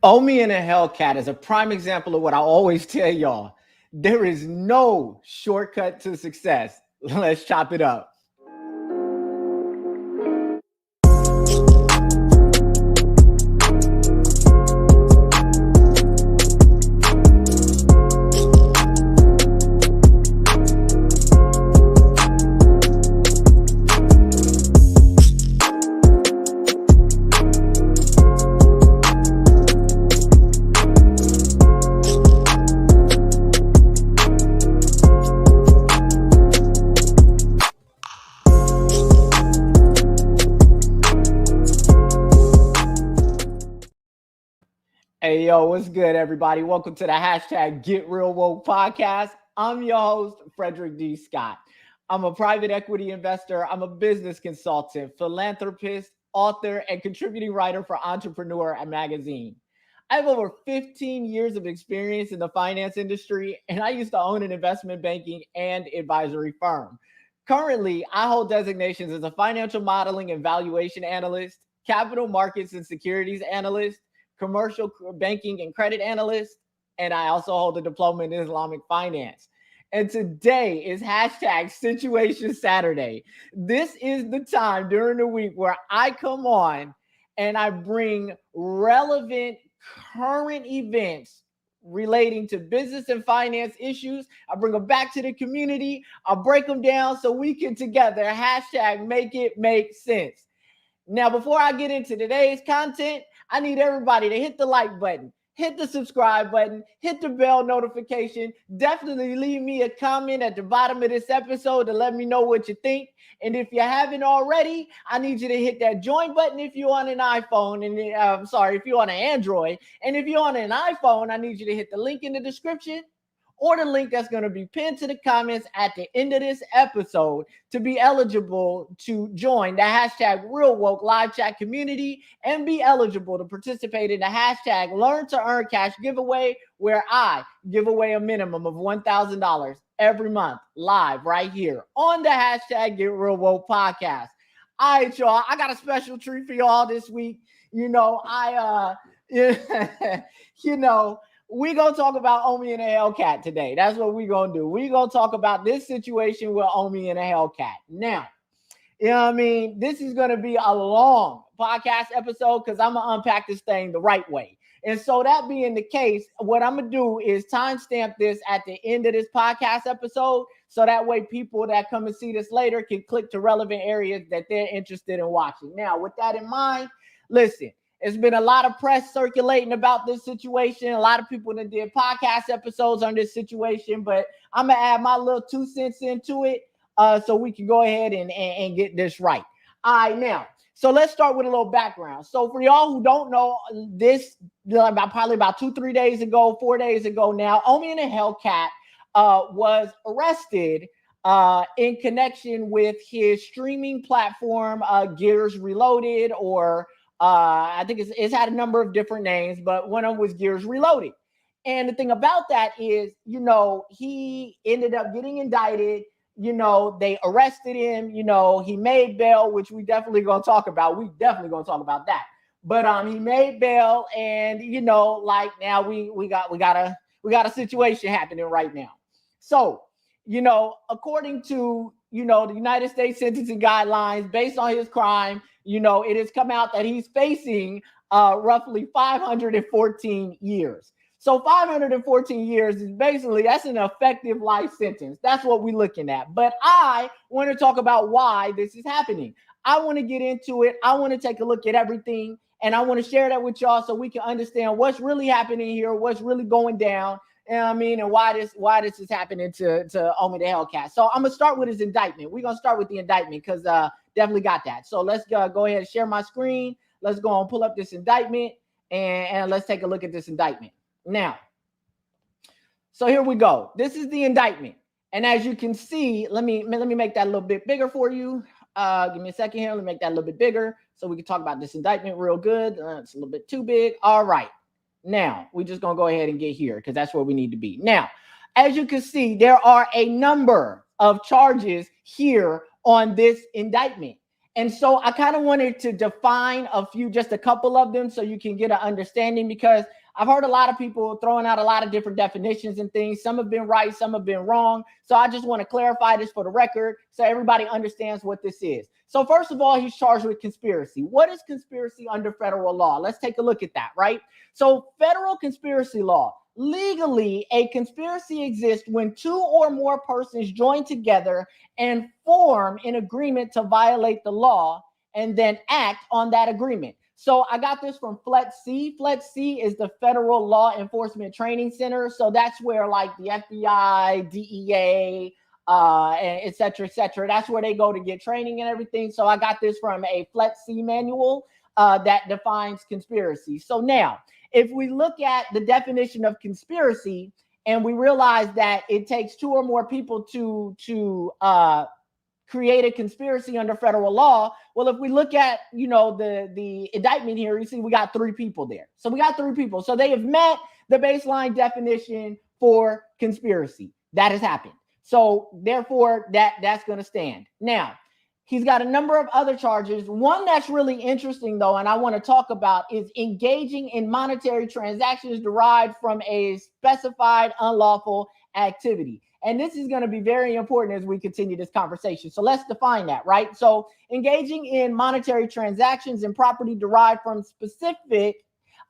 Omi and a Hellcat is a prime example of what I always tell y'all. There is no shortcut to success. Let's chop it up. Hey, yo, what's good, everybody? Welcome to the hashtag Get Real Woke podcast. I'm your host, Frederick D. Scott. I'm a private equity investor. I'm a business consultant, philanthropist, author, and contributing writer for Entrepreneur and Magazine. I have over 15 years of experience in the finance industry, and I used to own an investment banking and advisory firm. Currently, I hold designations as a financial modeling and valuation analyst, capital markets and securities analyst, commercial banking and credit analyst, and I also hold a diploma in Islamic finance. And today is hashtag Situation Saturday. This is the time during the week where I come on and I bring relevant current events relating to business and finance issues. I bring them back to the community. I break them down so we can together hashtag make it make sense. Now, before I get into today's content, I need everybody to hit the like button, hit the subscribe button, hit the bell notification. Definitely leave me a comment at the bottom of this episode to let me know what you think. And if you haven't already, I need you to hit that join button if you're on an iPhone. And if you're on an Android. And if you're on an iPhone, I need you to hit the link in the description or the link that's going to be pinned to the comments at the end of this episode to be eligible to join the hashtag Real Woke live chat community and be eligible to participate in the hashtag Learn to Earn Cash giveaway, where I give away a minimum of $1,000 every month live right here on the hashtag Get Real Woke podcast. All right, y'all, I got a special treat for y'all this week. We're going to talk about Omi and a Hellcat today. That's what we're going to do. We're going to talk about this situation with Omi and a Hellcat. Now, this is going to be a long podcast episode because I'm going to unpack this thing the right way. And so that being the case, what I'm going to do is timestamp this at the end of this podcast episode so that way people that come and see this later can click to relevant areas that they're interested in watching. Now, with that in mind, listen. It's been a lot of press circulating about this situation. A lot of people that did podcast episodes on this situation, but I'm going to add my little 2 cents into it so we can go ahead and get this right. All right, now, so let's start with a little background. So for y'all who don't know this, probably about 4 days ago now, Omi and a Hellcat was arrested in connection with his streaming platform, Gears Reloaded, or I think it's had a number of different names, but one of them was Gears Reloaded. And the thing about that is, he ended up getting indicted. They arrested him. He made bail, which we definitely going to talk about. We definitely going to talk about that. But he made bail, and now we got a situation happening right now. So, according to the United States sentencing guidelines, based on his crime, it has come out that he's facing roughly 514 years. So 514 years is basically, that's an effective life sentence. That's what we're looking at. But I want to talk about why this is happening. I want to get into it. I want to take a look at everything, and I want to share that with y'all so we can understand what's really happening here, what's really going down. And why this is happening to Omi the Hellcat. So I'm gonna start with his indictment. We're gonna start with the indictment because definitely got that. So let's go ahead and share my screen. Let's go and pull up this indictment and let's take a look at this indictment. Now, so here we go. This is the indictment, and as you can see, let me make that a little bit bigger for you. Give me a second here. Let me make that a little bit bigger so we can talk about this indictment real good. It's a little bit too big. All right. Now, we're just going to go ahead and get here because that's where we need to be. Now, as you can see, there are a number of charges here on this indictment. And so I kind of wanted to define just a couple of them so you can get an understanding, because I've heard a lot of people throwing out a lot of different definitions and things. Some have been right, some have been wrong. So I just want to clarify this for the record so everybody understands what this is. So first of all, he's charged with conspiracy. What is conspiracy under federal law? Let's take a look at that, right? So federal conspiracy law. Legally, a conspiracy exists when two or more persons join together and form an agreement to violate the law and then act on that agreement. So I got this from FLETC. FLETC is the Federal Law Enforcement Training Center. So that's where like the FBI, DEA, et cetera, that's where they go to get training and everything. So I got this from a FLETC manual that defines conspiracy. So now, if we look at the definition of conspiracy and we realize that it takes two or more people to create a conspiracy under federal law, well, if we look at, the indictment here, you see we got three people there. So we got three people. So they have met the baseline definition for conspiracy. That has happened. So therefore, that's going to stand. Now, he's got a number of other charges. One that's really interesting, though, and I want to talk about, is engaging in monetary transactions derived from a specified unlawful activity. And this is going to be very important as we continue this conversation. So let's define that, right? So engaging in monetary transactions and property derived from specific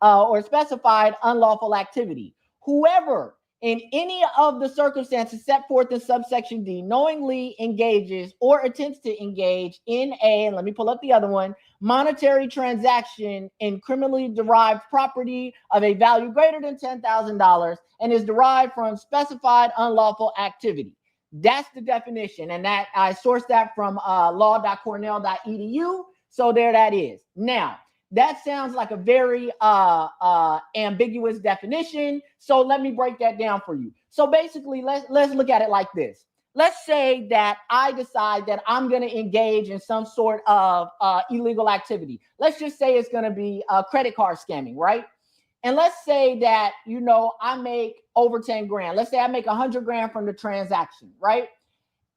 or specified unlawful activity. Whoever in any of the circumstances set forth in subsection D knowingly engages or attempts to engage in and let me pull up the other one, monetary transaction in criminally derived property of a value greater than $10,000 and is derived from specified unlawful activity. That's the definition. And that I sourced that from law.cornell.edu. So there that is. Now, that sounds like a very ambiguous definition. So let me break that down for you. So basically, let's look at it like this. Let's say that I decide that I'm going to engage in some sort of illegal activity. Let's just say it's going to be credit card scamming, right? And let's say that, I make over 10 grand. Let's say I make 100 grand from the transaction, right?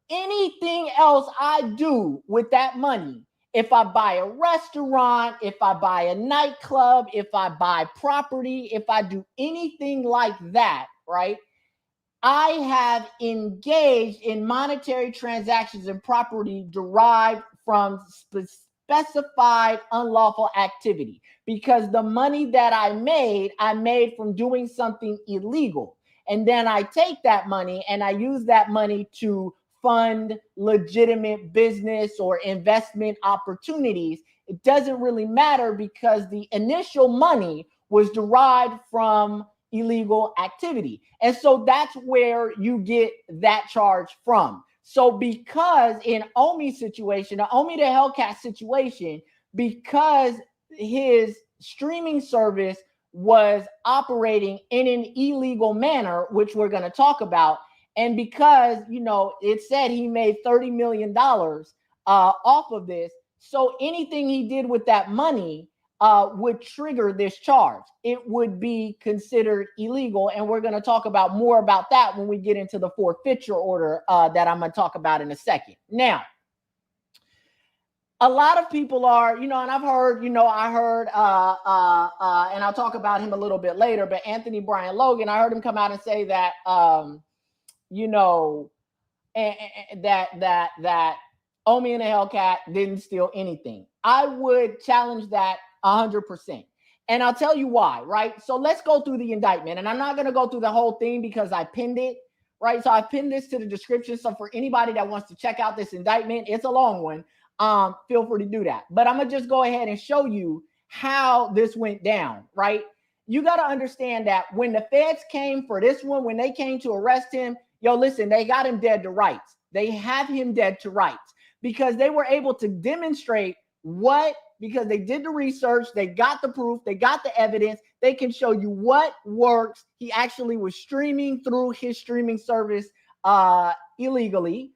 Anything else I do with that money, if I buy a restaurant, if I buy a nightclub, if I buy property, if I do anything like that, right? I have engaged in monetary transactions and property derived from specified unlawful activity, because the money that I made from doing something illegal. And then I take that money and I use that money to fund legitimate business or investment opportunities. It doesn't really matter because the initial money was derived from illegal activity. And so that's where you get that charge from. So because in Omi's situation, the Omi the Hellcat situation, because his streaming service was operating in an illegal manner, which we're going to talk about, and because, it said he made $30 million off of this, so anything he did with that money would trigger this charge. It would be considered illegal, and we're going to talk about more about that when we get into the forfeiture order that I'm going to talk about in a second. Now, a lot of people are, and I've heard, and I'll talk about him a little bit later, but Anthony Brian Logan, I heard him come out and say that, that Omi and the Hellcat didn't steal anything. I would challenge that 100%. And I'll tell you why, right? So let's go through the indictment. And I'm not going to go through the whole thing because I pinned it, right? So I pinned this to the description. So for anybody that wants to check out this indictment, it's a long one. Feel free to do that. But I'm going to just go ahead and show you how this went down, right? You got to understand that when the feds came for this one, when they came to arrest him, listen, they got him dead to rights. They have him dead to rights because they were able to demonstrate because they did the research, they got the proof, they got the evidence, they can show you what works. He actually was streaming through his streaming service illegally.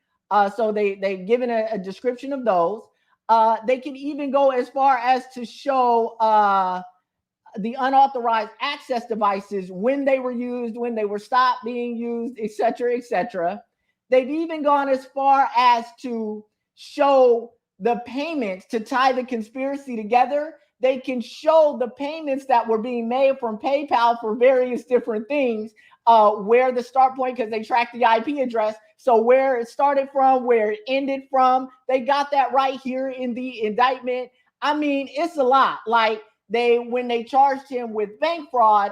So they've given a description of those. They can even go as far as to show the unauthorized access devices, when they were used, when they were stopped being used, et cetera, et cetera. They've even gone as far as to show the payments to tie the conspiracy together. They can show the payments that were being made from PayPal for various different things, where the start point, because they track the IP address. So where it started from, where it ended from, they got that right here in the indictment. I mean, it's a lot. Like when they charged him with bank fraud,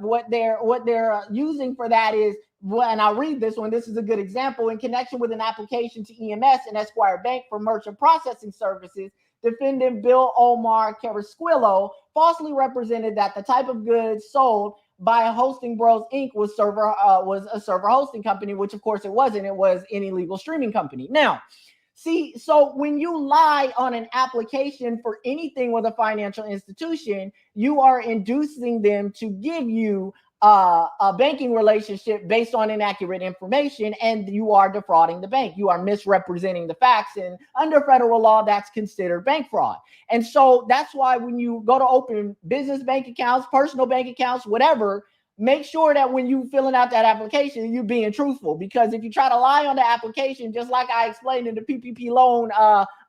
what they're using for that is, well, and I'll read this one. This is a good example. In connection with an application to EMS and Esquire Bank for merchant processing services, defendant Bill Omar Carrasquillo falsely represented that the type of goods sold by Hosting Bros Inc. was a server hosting company, which of course it wasn't. It was an illegal streaming company. Now, see, so when you lie on an application for anything with a financial institution, you are inducing them to give you a banking relationship based on inaccurate information, and you are defrauding the bank. You are misrepresenting the facts, and under federal law, that's considered bank fraud. And so that's why when you go to open business bank accounts, personal bank accounts, whatever, make sure that when you filling out that application, you're being truthful. Because if you try to lie on the application, just like I explained in the PPP loan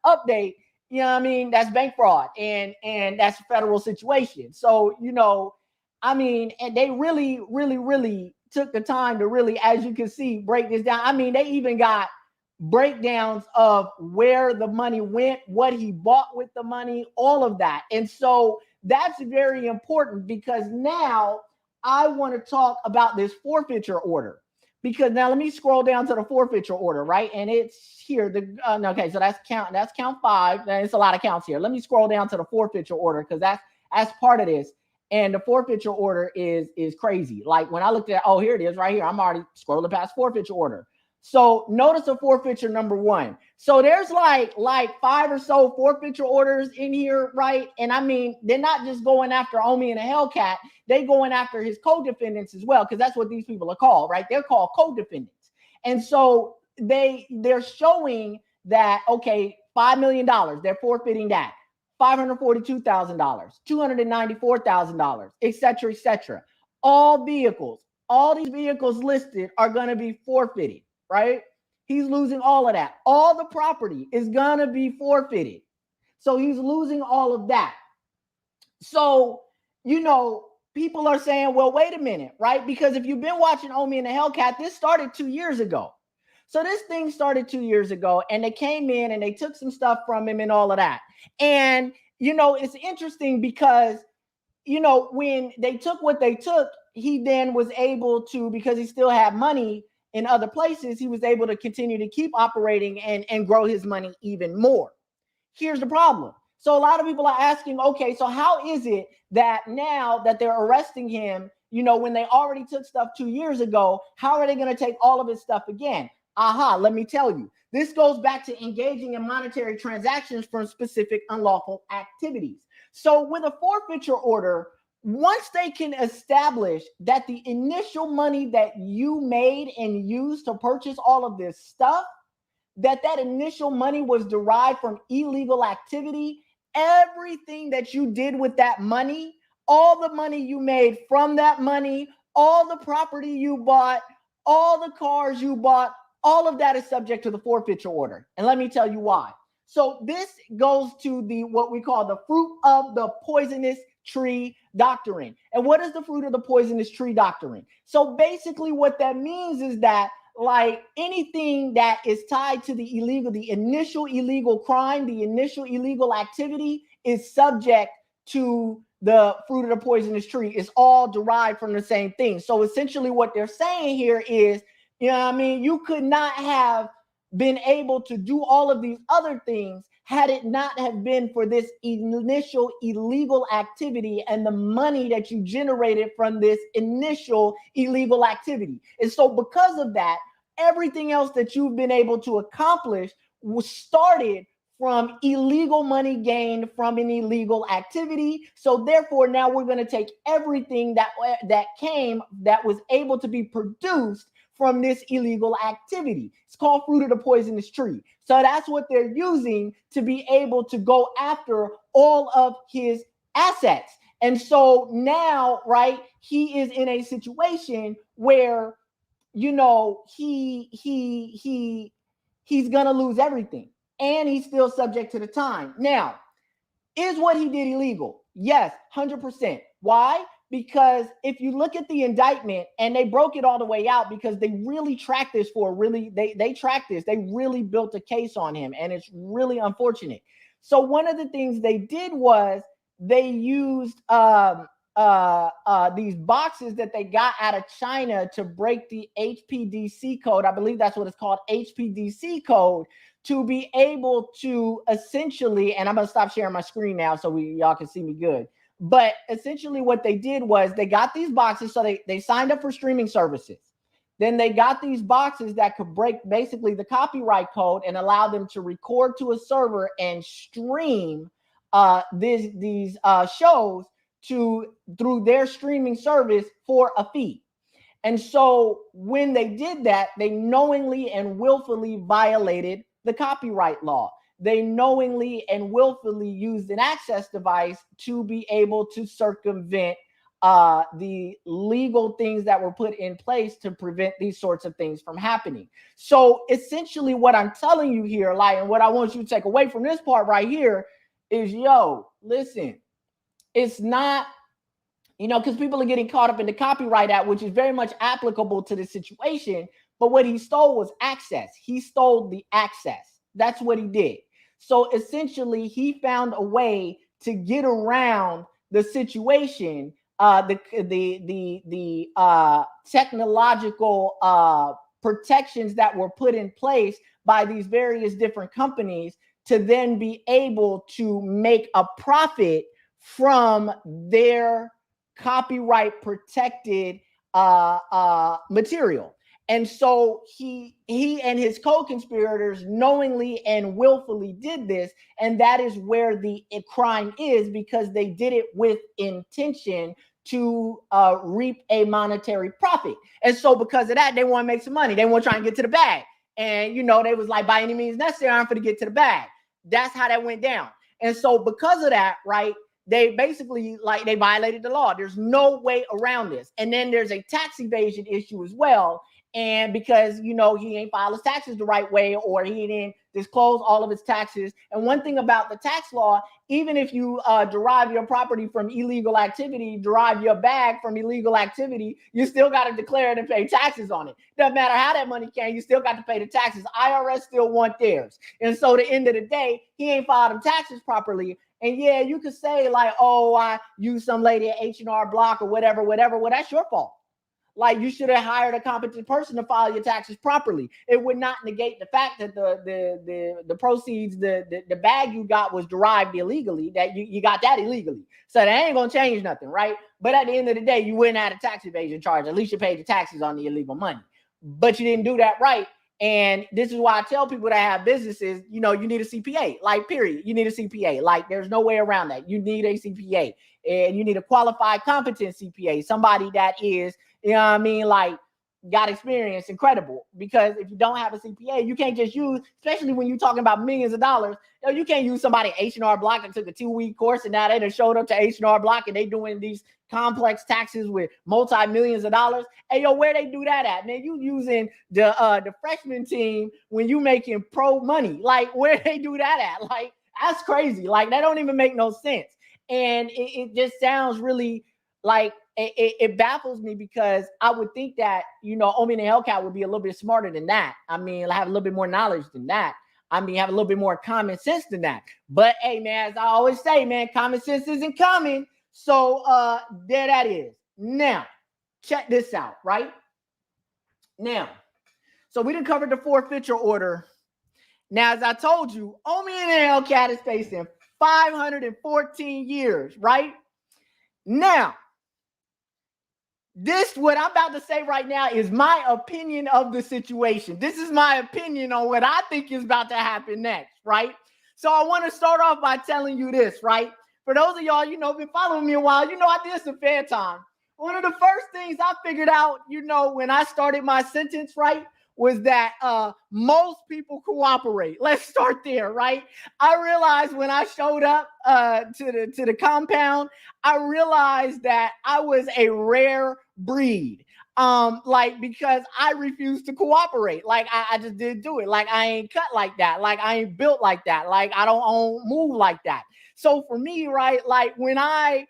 update, you know what I mean, that's bank fraud, and that's a federal situation. So, you know, I mean, and they really, really, really took the time to really, as you can see, break this down. I mean, they even got breakdowns of where the money went, what he bought with the money, all of that. And so that's very important, because now I want to talk about this forfeiture order. Because now let me scroll down to the forfeiture order, right? And it's here. Okay, so that's count 5. It's a lot of counts here. Let me scroll down to the forfeiture order, because that's part of this. And the forfeiture order is crazy. Like when I looked at, oh, here it is right here. I'm already scrolling past forfeiture order. So notice the forfeiture number 1. So there's like 5 or so forfeiture orders in here, right? And I mean, they're not just going after Omi and a Hellcat. They going after his co-defendants as well, because that's what these people are called, right? They're called co-defendants. And so they're showing that, okay, $5 million, they're forfeiting that. $542,000, $294,000, et cetera, et cetera. All these vehicles listed are going to be forfeited, right? He's losing all of that. All the property is going to be forfeited. So he's losing all of that. So, you know, people are saying, well, wait a minute, right? Because if you've been watching Omi and the Hellcat, this started 2 years ago. So this thing started 2 years ago, and they came in and they took some stuff from him and all of that. And, you know, it's interesting because, you know, when they took what they took, he then was able to, because he still had money in other places, he was able to continue to keep operating and grow his money even more. Here's the problem. So a lot of people are asking, okay, so how is it that now that they're arresting him, you know, when they already took stuff 2 years ago, how are they going to take all of his stuff again? Let me tell you. This goes back to engaging in monetary transactions from specific unlawful activities. So with a forfeiture order, once they can establish that the initial money that you made and used to purchase all of this stuff, that initial money was derived from illegal activity, everything that you did with that money, all the money you made from that money, all the property you bought, all the cars you bought, all of that is subject to the forfeiture order. And let me tell you why. So this goes to what we call the fruit of the poisonous tree doctrine. And what is the fruit of the poisonous tree doctrine? So basically what that means is that, like, anything that is tied to the initial illegal crime, the initial illegal activity is subject to the fruit of the poisonous tree. It's all derived from the same thing. So essentially what they're saying here is, you know what I mean, you could not have been able to do all of these other things had it not have been for this initial illegal activity and the money that you generated from this initial illegal activity. And so because of that, everything else that you've been able to accomplish was started from illegal money gained from an illegal activity. So therefore, now we're going to take everything that was able to be produced from this illegal activity. It's called fruit of the poisonous tree. So that's what they're using to be able to go after all of his assets. And so now, right, he is in a situation where, you know, he's gonna lose everything. and he's still subject to the time. Now, is what he did illegal? Yes, 100%. Why? Because if you look at the indictment, and they broke it all the way out because they really tracked this they tracked this. They really built a case on him, and it's really unfortunate. So one of the things they did was they used these boxes that they got out of China to break the HPDC code. I believe that's what it's called, HPDC code, to be able to essentially, and I'm going to stop sharing my screen now so y'all can see me good. But essentially what they did was they got these boxes. So they signed up for streaming services. Then they got these boxes that could break basically the copyright code and allow them to record to a server and stream these shows through their streaming service for a fee. And so when they did that, they knowingly and willfully violated the copyright law. They knowingly and willfully used an access device to be able to circumvent the legal things that were put in place to prevent these sorts of things from happening. So essentially what I'm telling you here, and what I want you to take away from this part right here is, listen, it's not, because people are getting caught up in the Copyright Act, which is very much applicable to the situation. But what he stole was access. He stole the access. That's what he did. So essentially, he found a way to get around the situation, the technological protections that were put in place by these various different companies to then be able to make a profit from their copyright protected material. And so he and his co-conspirators knowingly and willfully did this. And that is where the crime is, because they did it with intention to reap a monetary profit. And so because of that, they want to make some money. They want to try and get to the bag. And, they was like, by any means necessary, I'm going to get to the bag. That's how that went down. And so because of that, right, they basically, they violated the law. There's no way around this. And then there's a tax evasion issue as well. And because, he ain't filed his taxes the right way, or he didn't disclose all of his taxes. And one thing about the tax law, even if you derive your property from illegal activity, derive your bag from illegal activity, you still got to declare it and pay taxes on it. Doesn't matter how that money came, you still got to pay the taxes. IRS still want theirs. And so at the end of the day, he ain't filed them taxes properly. And yeah, you could say I used some lady at H&R Block or whatever. Well, that's your fault. You should have hired a competent person to file your taxes properly. It would not negate the fact that the proceeds, the bag you got was derived illegally, that you got that illegally. So that ain't going to change nothing, right? But at the end of the day, you wouldn't have a tax evasion charge. At least you paid the taxes on the illegal money. But you didn't do that right. And this is why I tell people that have businesses, you need a CPA, period. You need a CPA. There's no way around that. You need a CPA, and you need a qualified, competent CPA, somebody that is, got experience and credible. Because if you don't have a CPA, you can't just use, especially when you're talking about millions of dollars, you can't use somebody at H&R Block that took a 2-week course and now they done showed up to H&R Block and they doing these complex taxes with multi-millions of dollars. Hey, where they do that at, man? You using the freshman team when you making pro money. Where they do that at? That's crazy. That don't even make no sense. And it just sounds really it baffles me, because I would think that, Omi and the Hellcat would be a little bit smarter than that. have a little bit more knowledge than that. Have a little bit more common sense than that. But hey, man, as I always say, man, common sense isn't common. So there that is. Now, check this out, right? Now, so we done covered the forfeiture order. Now, as I told you, Omi and the Hellcat is facing 514 years, right? Now, what I'm about to say right now is my opinion of the situation. This is my opinion on what I think is about to happen next, right? So I want to start off by telling you this, right? For those of y'all, been following me a while, I did some fair time. One of the first things I figured out, when I started my sentence, right, was that most people cooperate. Let's start there, right? I realized when I showed up to the compound, I realized that I was a rare breed. like, because I refuse to cooperate. Like, I just didn't do it. Like, I ain't cut like that. Like, I ain't built like that. Like, I don't move like that. So for me, right, like when I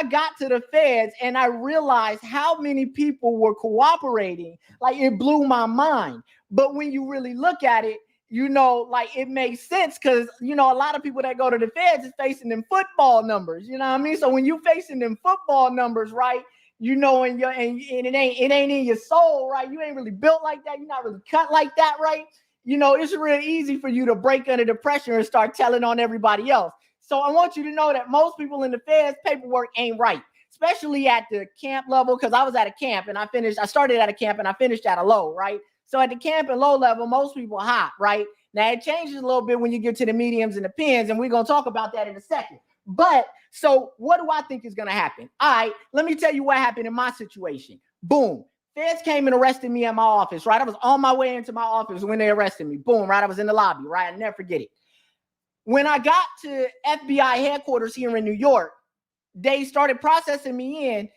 got to the feds and I realized how many people were cooperating, like it blew my mind. But when you really look at it, you know, like it makes sense because, you know, a lot of people that go to the feds is facing them football numbers, you know what I mean? So when you facing them football numbers, right, you know, and it ain't in your soul, right? You ain't really built like that. You're not really cut like that, right? You know, it's real easy for you to break under the pressure and start telling on everybody else. So I want you to know that most people in the feds paperwork ain't right, especially at the camp level, because I was at a camp and I started at a camp and I finished at a low, right? So at the camp and low level, most people hot, right? Now it changes a little bit when you get to the mediums and the pins, and we're going to talk about that in a second. But so what do I think is going to happen? All right, let me tell you what happened in my situation. Boom. Feds came and arrested me at my office, right? I was on my way into my office when they arrested me. Boom, right? I was in the lobby, right? I'll never forget it. When I got to FBI headquarters here in New York, they started processing me in.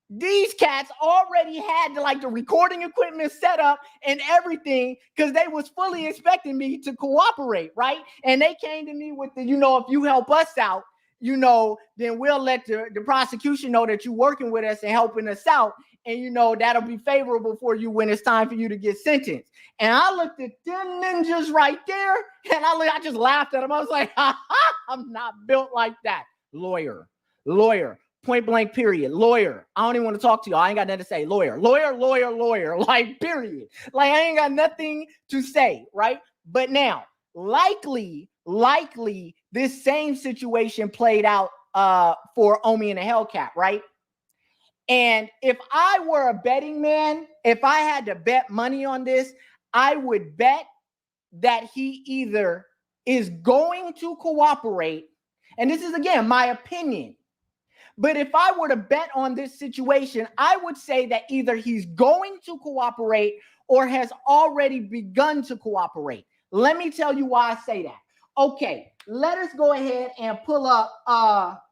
These cats already had the recording equipment set up and everything because they was fully expecting me to cooperate, right? And they came to me with the, you know, if you help us out, you know, then we'll let the prosecution know that you're working with us and helping us out. And, you know, that'll be favorable for you when it's time for you to get sentenced. And I looked at them ninjas right there and I just laughed at them. I was like, ha, ha, I'm not built like that. Lawyer, point blank, period. Lawyer. I don't even want to talk to you. I ain't got nothing to say. Lawyer, like, period. Like, I ain't got nothing to say, right? But now, likely, this same situation played out for Omi and the Hellcat, right? And if I were a betting man, if I had to bet money on this, I would bet that he either is going to cooperate, and this is, again, my opinion, but if I were to bet on this situation, I would say that either he's going to cooperate or has already begun to cooperate. Let me tell you why I say that. Okay, let us go ahead and pull up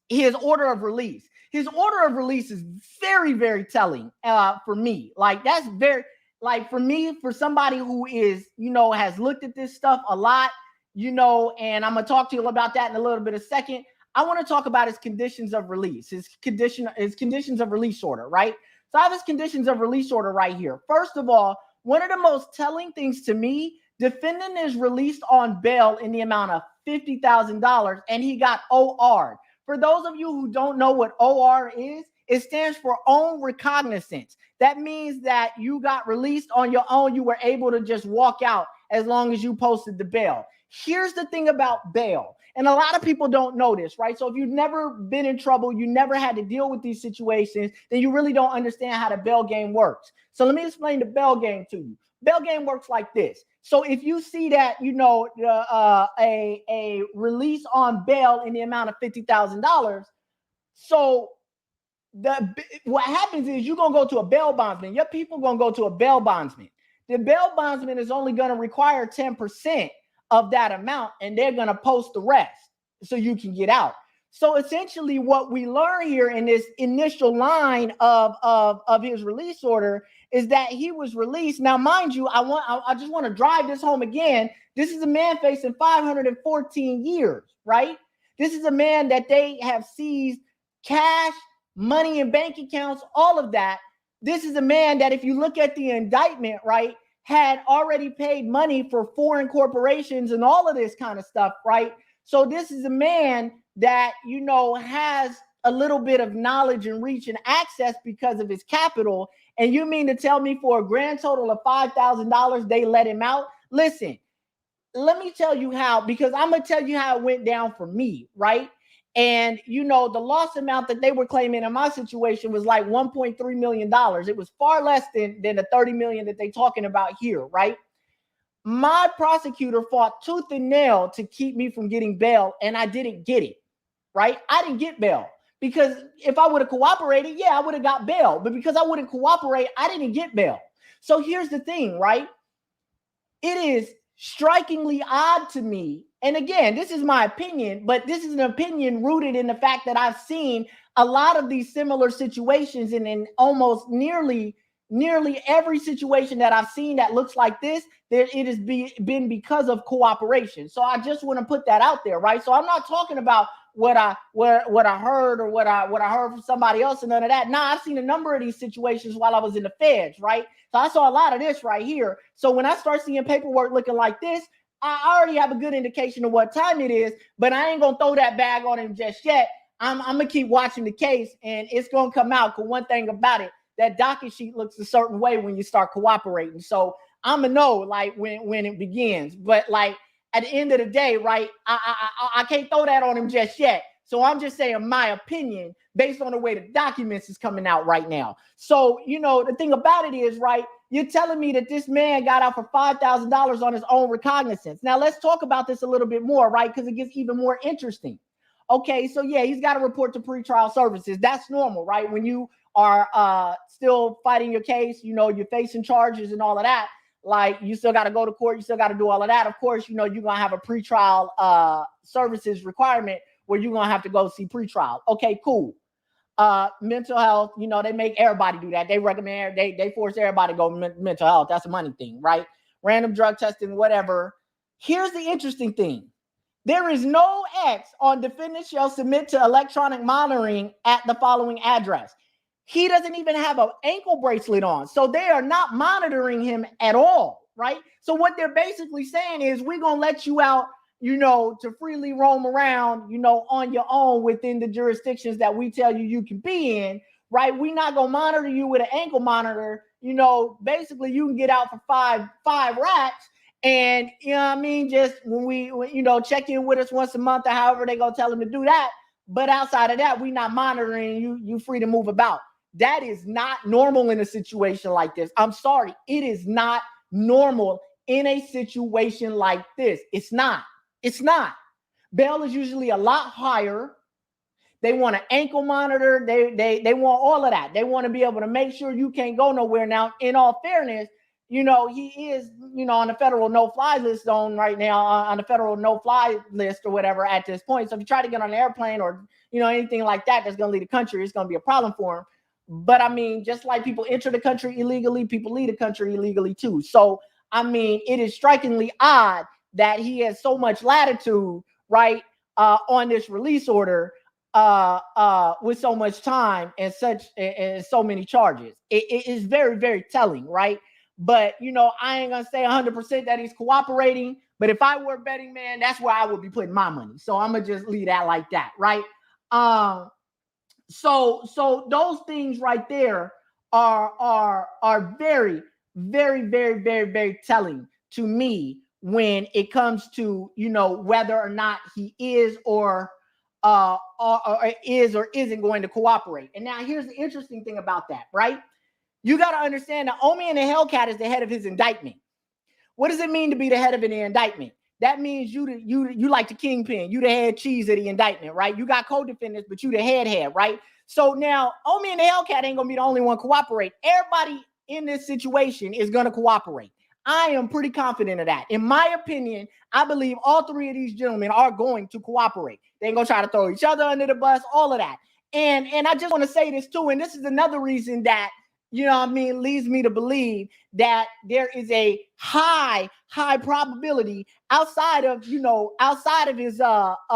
his order of release. His order of release is very, very telling for me. Like, that's very, like, for me, for somebody who is, you know, has looked at this stuff a lot, you know, and I'm going to talk to you about that in a little bit of a second. I want to talk about his conditions of release, his conditions of release order, right? So I have his conditions of release order right here. First of all, one of the most telling things to me, defendant is released on bail in the amount of $50,000 and he got OR. For those of you who don't know what OR is, it stands for own recognizance. That means that you got released on your own. You were able to just walk out as long as you posted the bail. Here's the thing about bail. And a lot of people don't know this, right? So if you've never been in trouble, you never had to deal with these situations, then you really don't understand how the bail game works. So let me explain the bail game to you. Bail game works like this. So if you see that, you know, a release on bail in the amount of $50,000, so what happens is you're going to go to a bail bondsman. Your people going to go to a bail bondsman. The bail bondsman is only going to require 10% of that amount, and they're going to post the rest so you can get out. So essentially what we learn here in this initial line of his release order is that he was released. Now, mind you, I just want to drive this home again. This is a man facing 514 years, right? This is a man that they have seized cash, money in bank accounts, all of that. This is a man that, if you look at the indictment, right, had already paid money for foreign corporations and all of this kind of stuff, right? So this is a man that, you know, has a little bit of knowledge and reach and access because of his capital. And you mean to tell me for a grand total of $5,000, they let him out? Listen, let me tell you how, because I'm going to tell you how it went down for me, right? And, you know, the loss amount that they were claiming in my situation was like $1.3 million. It was far less than the $30 million that they're talking about here, right? My prosecutor fought tooth and nail to keep me from getting bail, and I didn't get it, right? I didn't get bail because if I would have cooperated, yeah, I would have got bail. But because I wouldn't cooperate, I didn't get bail. So here's the thing, right? It is strikingly odd to me. And again, this is my opinion, but this is an opinion rooted in the fact that I've seen a lot of these similar situations, and in almost nearly every situation that I've seen that looks like this, it has been because of cooperation. So I just want to put that out there, right? So I'm not talking about what I heard or what I heard from somebody else and none of that. Nah, I've seen a number of these situations while I was in the feds, right? So I saw a lot of this right here. So when I start seeing paperwork looking like this, I already have a good indication of what time it is, but I ain't gonna throw that bag on him just yet. I'm gonna keep watching the case, and it's gonna come out. Because one thing about it, that docket sheet looks a certain way when you start cooperating. So I'm gonna know like when it begins. But like at the end of the day, right? I can't throw that on him just yet. So I'm just saying my opinion based on the way the documents is coming out right now. So the thing about it is, right? You're telling me that this man got out for $5,000 on his own recognizance. Now let's talk about this a little bit more, right? Because it gets even more interesting. Okay, so yeah, he's got to report to pretrial services. That's normal, right? When you are still fighting your case, you're facing charges and all of that. Like you still got to go to court, you still got to do all of that. Of course, you're gonna have a pretrial services requirement where you're gonna have to go see pretrial. Okay, cool. Mental health, they make everybody do that. They recommend, they force everybody to go mental health. That's a money thing, right? Random drug testing, whatever. Here's the interesting thing. There is no X on defendant shall submit to electronic monitoring at the following address. He doesn't even have an ankle bracelet on. So they are not monitoring him at all, right? So what they're basically saying is we're going to let you out, to freely roam around, on your own within the jurisdictions that we tell you can be in, right? We're not going to monitor you with an ankle monitor. Basically you can get out for five racks. And, just when we check in with us once a month or however they going to tell them to do that. But outside of that, we're not monitoring you. You free to move about. That is not normal in a situation like this. I'm sorry. It is not normal in a situation like this. It's not. It's not. Bail is usually a lot higher. They want an ankle monitor. They want all of that. They want to be able to make sure you can't go nowhere. Now, in all fairness, he is, on the federal no-fly list zone right now, on the federal no-fly list or whatever at this point. So if you try to get on an airplane or, anything like that that's going to leave the country, it's going to be a problem for him. But just like people enter the country illegally, people leave the country illegally too. So, it is strikingly odd that he has so much latitude, right, on this release order with so much time and so many charges. It is very, very telling, right? But, I ain't going to say 100% that he's cooperating. But if I were a betting man, that's where I would be putting my money. So I'm going to just leave that like that, right? So those things right there are very, very, very, very, very telling to me when it comes to, whether or not he is or isn't going to cooperate. And now here's the interesting thing about that, right? You got to understand that Omi and the Hellcat is the head of his indictment. What does it mean to be the head of an indictment? That means you like the kingpin. You the head cheese of the indictment, right? You got co-defendants, but you the head, right? So now Omi and the Hellcat ain't gonna be the only one cooperate. Everybody in this situation is gonna cooperate. I am pretty confident of that. In my opinion, I believe all three of these gentlemen are going to cooperate. They ain't gonna try to throw each other under the bus, all of that. And I just want to say this too, and this is another reason that leads me to believe that there is a high probability outside of his outside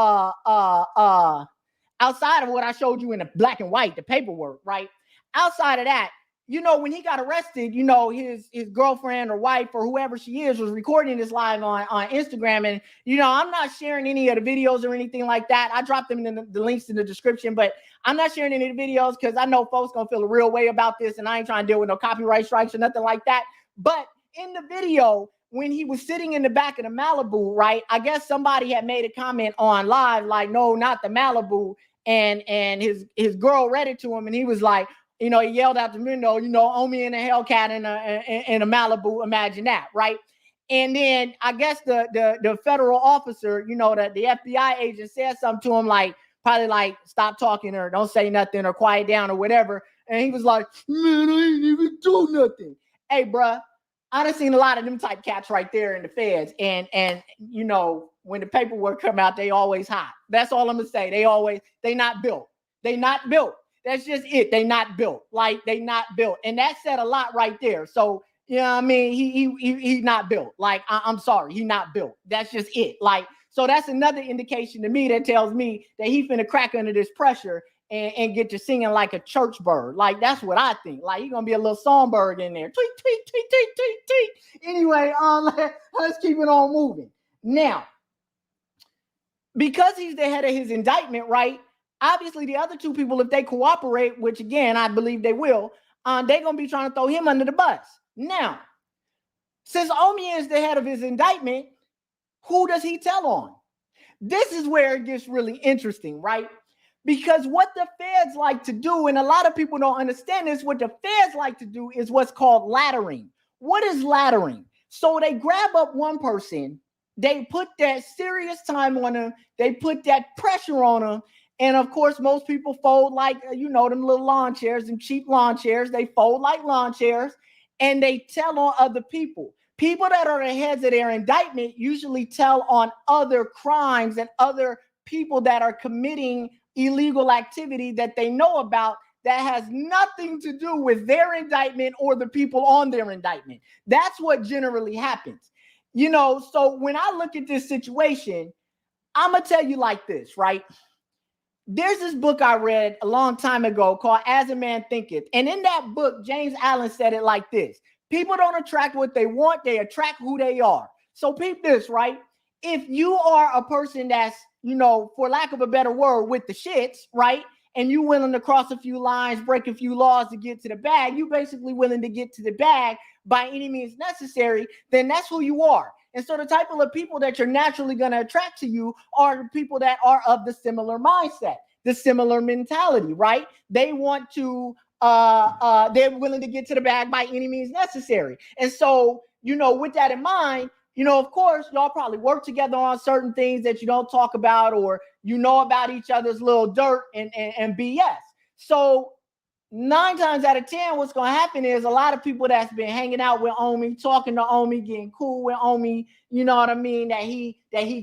of what I showed you in the black and white, the paperwork, right? Outside of that, when he got arrested, his girlfriend or wife or whoever she is was recording this live on Instagram. And, I'm not sharing any of the videos or anything like that. I dropped them in the links in the description, but I'm not sharing any of the videos because I know folks going to feel a real way about this. And I ain't trying to deal with no copyright strikes or nothing like that. But in the video, when he was sitting in the back of the Malibu, right, I guess somebody had made a comment on live, like, no, not the Malibu. And his girl read it to him and he was like, he yelled out the window, Omi in a Hellcat in a Malibu. Imagine that, right? And then I guess the federal officer, the FBI agent said something to him probably like, stop talking or don't say nothing or quiet down or whatever. And he was like, man, I ain't even do nothing. Hey, bruh, I done seen a lot of them type cats right there in the feds. And when the paperwork come out, they always hot. That's all I'm going to say. They not built. They not built. That's just it. They not built. Like, they not built. And that said a lot right there. So, you know what I mean? He not built. Like, I'm sorry, he not built. That's just it. Like, so that's another indication to me that tells me that he finna crack under this pressure and get to singing like a church bird. Like, that's what I think. Like, he's gonna be a little songbird in there. Tweet, tweet, tweet, tweet, tweet, tweet. Anyway, let's keep it on moving. Now, because he's the head of his indictment, right? Obviously, the other two people, if they cooperate, which again, I believe they will, they're gonna be trying to throw him under the bus. Now, since Omi is the head of his indictment, who does he tell on? This is where it gets really interesting, right? Because what the feds like to do, and a lot of people don't understand this, what the feds like to do is what's called laddering. What is laddering? So they grab up one person, they put that serious time on them, they put that pressure on them, and of course, most people fold like, you know, them little lawn chairs, them cheap lawn chairs, they fold like lawn chairs, and they tell on other people. People that are the heads of their indictment usually tell on other crimes and other people that are committing illegal activity that they know about that has nothing to do with their indictment or the people on their indictment. That's what generally happens. You know, so when I look at this situation, I'm going to tell you like this, right? There's this book I read a long time ago called As a Man Thinketh. And in that book, James Allen said it like this. People don't attract what they want, they attract who they are. So peep this, right? If you are a person that's, you know, for lack of a better word, with the shits, right? And you willing to cross a few lines, break a few laws to get to the bag, you basically willing to get to the bag by any means necessary, then that's who you are. And so the type of people that you're naturally going to attract to you are the people that are of the similar mindset, the similar mentality, right? They want to, they're willing to get to the bag by any means necessary. And so, you know, with that in mind, you know, of course, y'all probably work together on certain things that you don't talk about, or you know about each other's little dirt and BS. So 9 times out of 10, what's going to happen is a lot of people that's been hanging out with Omi, talking to Omi, getting cool with Omi, you know what I mean, that he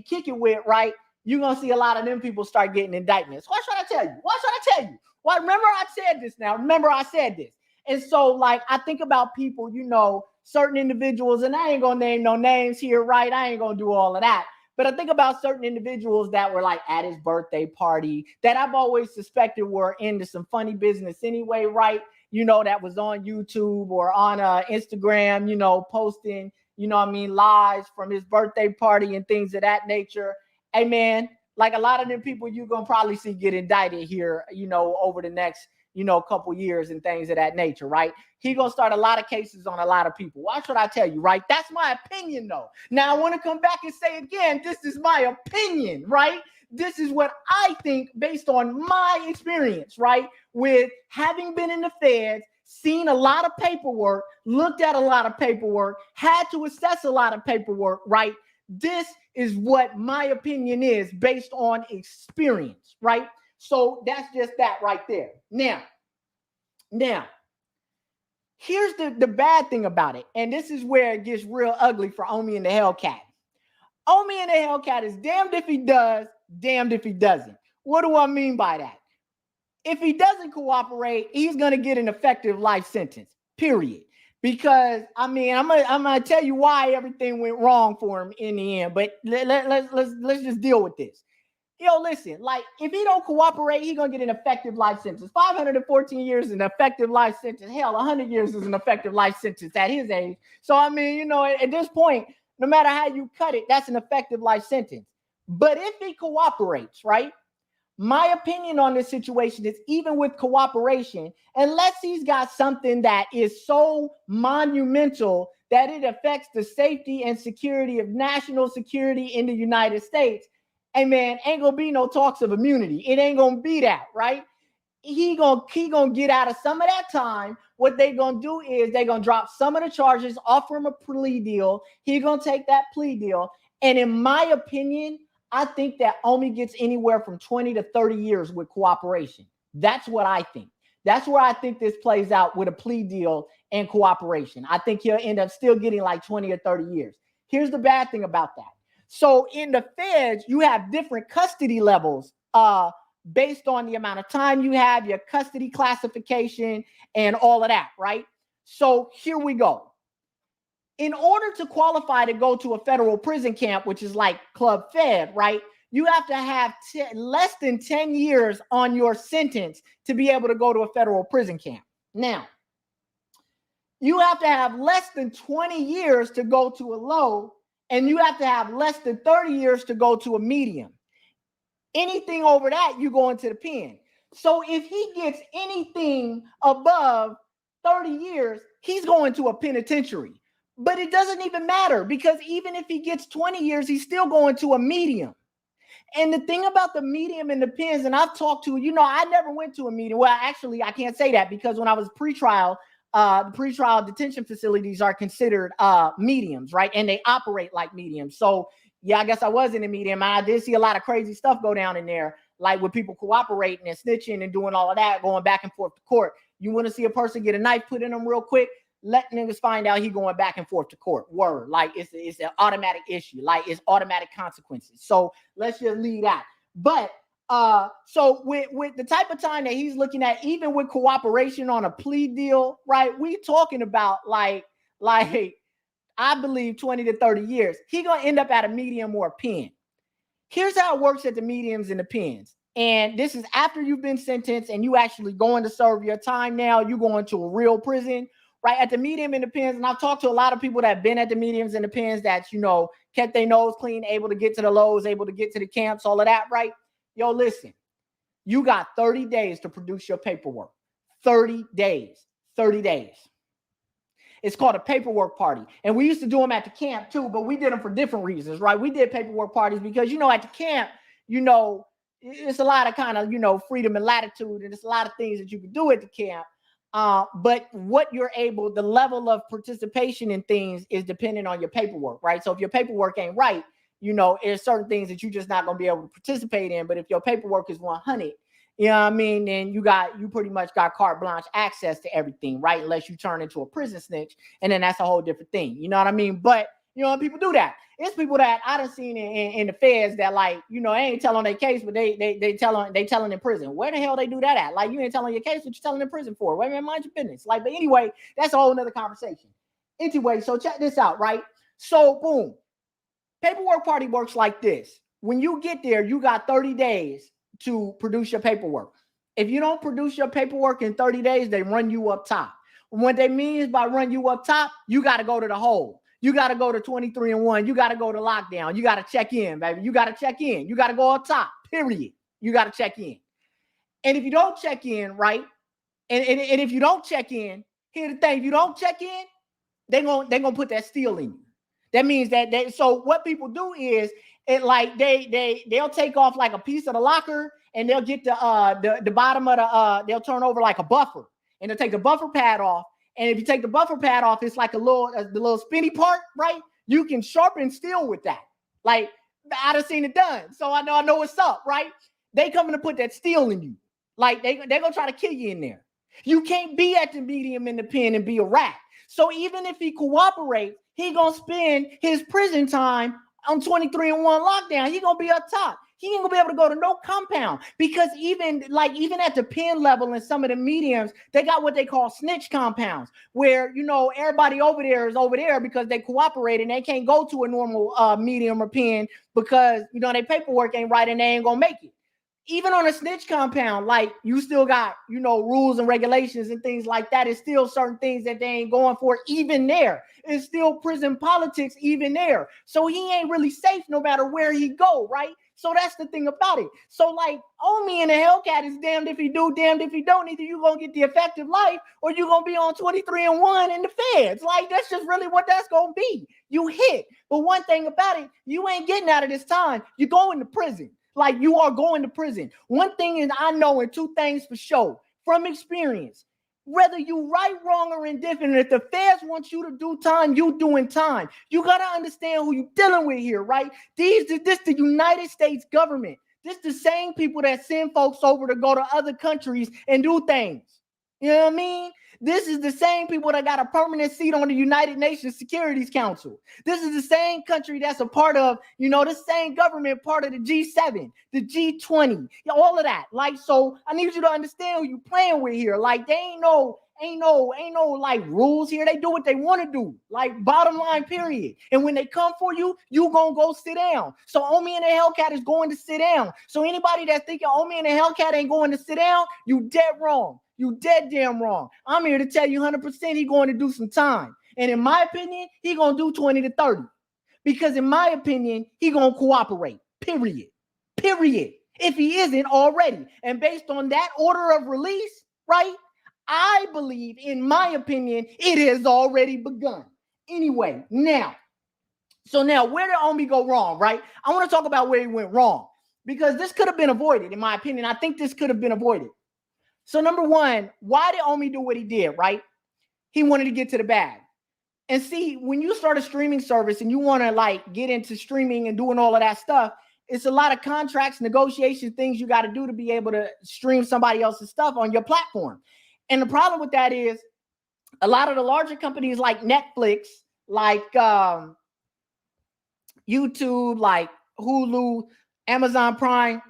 kick it with, right? You're going to see a lot of them people start getting indictments. What should I tell you? What should I tell you? Well, remember I said this now. Remember I said this. And so, like, I think about people, you know, certain individuals, and I ain't going to name no names here, right? I ain't going to do all of that. But I think about certain individuals that were like at his birthday party that I've always suspected were into some funny business anyway, right? You know, that was on YouTube or on Instagram, you know, posting, you know what I mean, lives from his birthday party and things of that nature. Hey, man, like a lot of them people you're going to probably see get indicted here, you know, over the next, you know, couple years and things of that nature, right? He going to start a lot of cases on a lot of people. Why should I tell you, right? That's my opinion, though. Now, I want to come back and say again, this is my opinion, right? This is what I think based on my experience, right? With having been in the feds, seen a lot of paperwork, looked at a lot of paperwork, had to assess a lot of paperwork, right? This is what my opinion is based on experience, right? So that's just that right there. Now, here's the bad thing about it. And this is where it gets real ugly for Omi and the Hellcat. Omi and the Hellcat is damned if he does, damned if he doesn't. What do I mean by that? If he doesn't cooperate, he's going to get an effective life sentence, period. Because, I mean, I'm gonna tell you why everything went wrong for him in the end. But let's just deal with this. Yo, listen, like, if he don't cooperate, he's going to get an effective life sentence. 514 years is an effective life sentence. Hell, 100 years is an effective life sentence at his age. So, I mean, you know, at this point, no matter how you cut it, that's an effective life sentence. But if he cooperates, right, my opinion on this situation is even with cooperation, unless he's got something that is so monumental that it affects the safety and security of national security in the United States, hey man, ain't gonna be no talks of immunity. It ain't gonna be that, right? He gonna get out of some of that time. What they gonna do is they gonna drop some of the charges, offer him a plea deal. He gonna take that plea deal. And in my opinion, I think that Omi gets anywhere from 20 to 30 years with cooperation. That's what I think. That's where I think this plays out with a plea deal and cooperation. I think he'll end up still getting like 20 or 30 years. Here's the bad thing about that. So in the feds, you have different custody levels based on the amount of time you have, your custody classification, and all of that, right? So here we go. In order to qualify to go to a federal prison camp, which is like Club Fed, right? You have to have less than 10 years on your sentence to be able to go to a federal prison camp. Now, you have to have less than 20 years to go to a low, and you have to have less than 30 years to go to a medium. Anything over that, you go into the pen. So if he gets anything above 30 years, he's going to a penitentiary. But it doesn't even matter, because even if he gets 20 years, he's still going to a medium. And the thing about the medium and the pens, and I've talked to, I never went to a medium. Well, actually, I can't say that, because when I was pretrial, the pretrial detention facilities are considered mediums, right? And they operate like mediums. So yeah, I guess I was in a medium. I did see a lot of crazy stuff go down in there, like with people cooperating and snitching and doing all of that, going back and forth to court. You want to see a person get a knife put in them real quick, let niggas find out he going back and forth to court. Word. Like it's an automatic issue. Like it's automatic consequences. So let's just leave that. But so with the type of time that he's looking at, even with cooperation on a plea deal, right? We talking about like I believe 20 to 30 years. He gonna end up at a medium or a pen. Here's how it works at the mediums and the pens. And this is after you've been sentenced and you actually going to serve your time now. You going to a real prison, right? At the medium and the pens. And I've talked to a lot of people that have been at the mediums and the pens that, kept their nose clean, able to get to the lows, able to get to the camps, all of that, right? Yo, listen, you got 30 days to produce your paperwork. 30 days. It's called a paperwork party. And we used to do them at the camp too, but we did them for different reasons, right? We did paperwork parties because, at the camp, it's a lot of kind of, freedom and latitude, and it's a lot of things that you can do at the camp. But what you're able, the level of participation in things is dependent on your paperwork, right? So if your paperwork ain't right, there's certain things that you're just not going to be able to participate in. But if your paperwork is 100, then you pretty much got carte blanche access to everything, right? Unless you turn into a prison snitch, and then that's a whole different thing. You know what I mean? But, people do that. It's people that I done seen in the feds that they ain't telling their case, but they telling in prison. Where the hell they do that at? Like, you ain't telling your case, what you telling in prison for? Wait a minute, mind your business. But anyway, that's a whole nother conversation. Anyway, so check this out, right? So boom, paperwork party works like this. When you get there, you got 30 days to produce your paperwork. If you don't produce your paperwork in 30 days, they run you up top. What they mean by run you up top, you got to go to the hole. You got to go to 23-1. You got to go to lockdown. You got to check in, baby. You got to check in. You got to go up top, period. You got to check in. And if you don't check in, right, and if you don't check in, here's the thing. If you don't check in, they're gonna put that steel in you. That means that so what people do is they'll take off like a piece of the locker, and they'll get the bottom of they'll turn over like a buffer, and they'll take the buffer pad off. And if you take the buffer pad off, it's like the little spinny part, right? You can sharpen steel with that. Like, I done seen it done, so I know what's up, right? They coming to put that steel in you. Like, they're gonna try to kill you in there. You can't be at the medium in the pen and be a rat. So even if he cooperates, he gonna spend his prison time on 23-1 lockdown. He gonna be up top. He ain't gonna be able to go to no compound, because even at the pen level in some of the mediums, they got what they call snitch compounds, where everybody over there is over there because they cooperate and they can't go to a normal medium or pen because their paperwork ain't right and they ain't gonna make it. Even on a snitch compound, like, you still got rules and regulations and things like that. It's still certain things that they ain't going for even there. It's still prison politics even there. So he ain't really safe no matter where he go, right? So that's the thing about it. So like Omi in the Hellcat is damned if he do, damned if he don't. Either you gonna get the effective life or you gonna be on 23-1 in the feds. Like, that's just really what that's gonna be. You hit. But one thing about it, you ain't getting out of this time. You're going to prison. Like, you are going to prison. One thing is I know, and two things for sure from experience. Whether you right, wrong, or indifferent, if the feds want you to do time, you doing time. You got to understand who you dealing with here, right? This the United States government. This the same people that send folks over to go to other countries and do things. You know what I mean? This is the same people that got a permanent seat on the United Nations Security Council. This is the same country that's a part of, the same government part of the G7, the G20, all of that. Like, so I need you to understand who you playing with here. Like, they ain't no like rules here. They do what they want to do. Like, bottom line, period. And when they come for you, you gonna go sit down. So Omi and the Hellcat is going to sit down. So anybody that's thinking Omi and the Hellcat ain't going to sit down, you dead wrong. You dead damn wrong. I'm here to tell you 100% he going to do some time. And in my opinion, he going to do 20 to 30. Because in my opinion, he going to cooperate. Period. If he isn't already. And based on that order of release, right, I believe, in my opinion, it has already begun. Anyway, now, where did Omi go wrong, right? I want to talk about where he went wrong. Because this could have been avoided, in my opinion. I think this could have been avoided. So number one, why did Omi do what he did, right? He wanted to get to the bag. And see, when you start a streaming service and you want to like get into streaming and doing all of that stuff, it's a lot of contracts, negotiation things you got to do to be able to stream somebody else's stuff on your platform. And the problem with that is a lot of the larger companies like Netflix, like YouTube, like Hulu, Amazon Prime,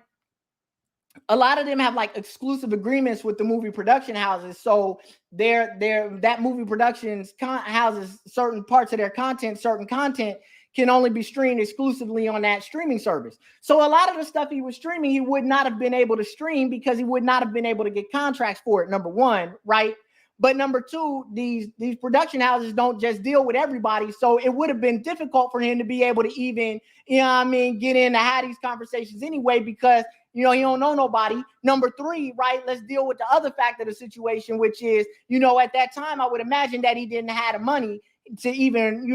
a lot of them have like exclusive agreements with the movie production houses. So that movie productions houses certain parts of their content, certain content can only be streamed exclusively on that streaming service. So a lot of the stuff he was streaming, he would not have been able to stream because he would not have been able to get contracts for it, number one, right? But number two, these production houses don't just deal with everybody. So it would have been difficult for him to be able to even, get in to have these conversations anyway, because he don't know nobody. Number three, right? Let's deal with the other fact of the situation, which is, at that time, I would imagine that he didn't have the money to even,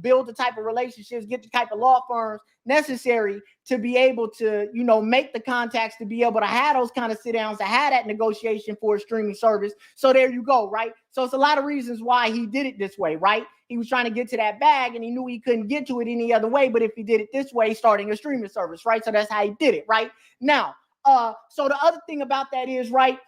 build the type of relationships, get the type of law firms necessary to be able to, make the contacts to be able to have those kind of sit downs, to have that negotiation for a streaming service. So there you go, right? So it's a lot of reasons why he did it this way, right? He was trying to get to that bag and he knew he couldn't get to it any other way. But if he did it this way, starting a streaming service, right? So that's how he did it, right? Now, so the other thing about that is, right,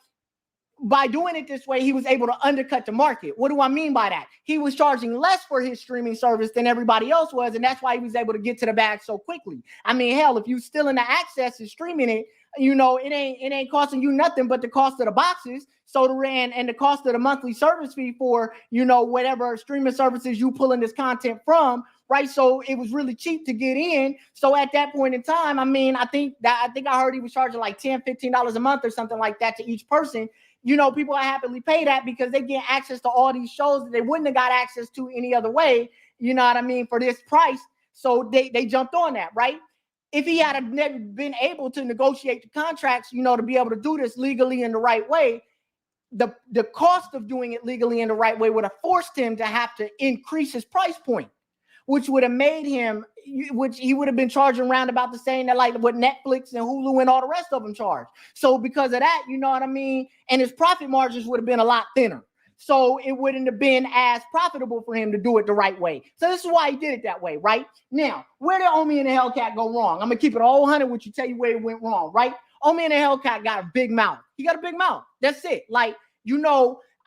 by doing it this way, he was able to undercut the market. What do I mean by that? He was charging less for his streaming service than everybody else was, and that's why he was able to get to the bag so quickly. I mean, hell, if you still in the access and streaming it, it ain't costing you nothing but the cost of the boxes. So and the cost of the monthly service fee for, whatever streaming services you pulling this content from, right? So it was really cheap to get in. So at that point in time, I think I heard he was charging like $10, $15 a month or something like that to each person. People are happily pay that because they get access to all these shows that they wouldn't have got access to any other way, for this price. So they jumped on that, right? If he had never been able to negotiate the contracts, to be able to do this legally in the right way, the cost of doing it legally in the right way would have forced him to have to increase his price point, which would have made him, which he would have been charging around about the same that like what Netflix and Hulu and all the rest of them charge. So because of that, and his profit margins would have been a lot thinner. So it wouldn't have been as profitable for him to do it the right way. So this is why he did it that way, right? Now, where did Omi and the Hellcat go wrong? I'm going to keep it all 100 with you, tell you where it went wrong, right? Omi and the Hellcat got a big mouth. He got a big mouth. That's it. Like,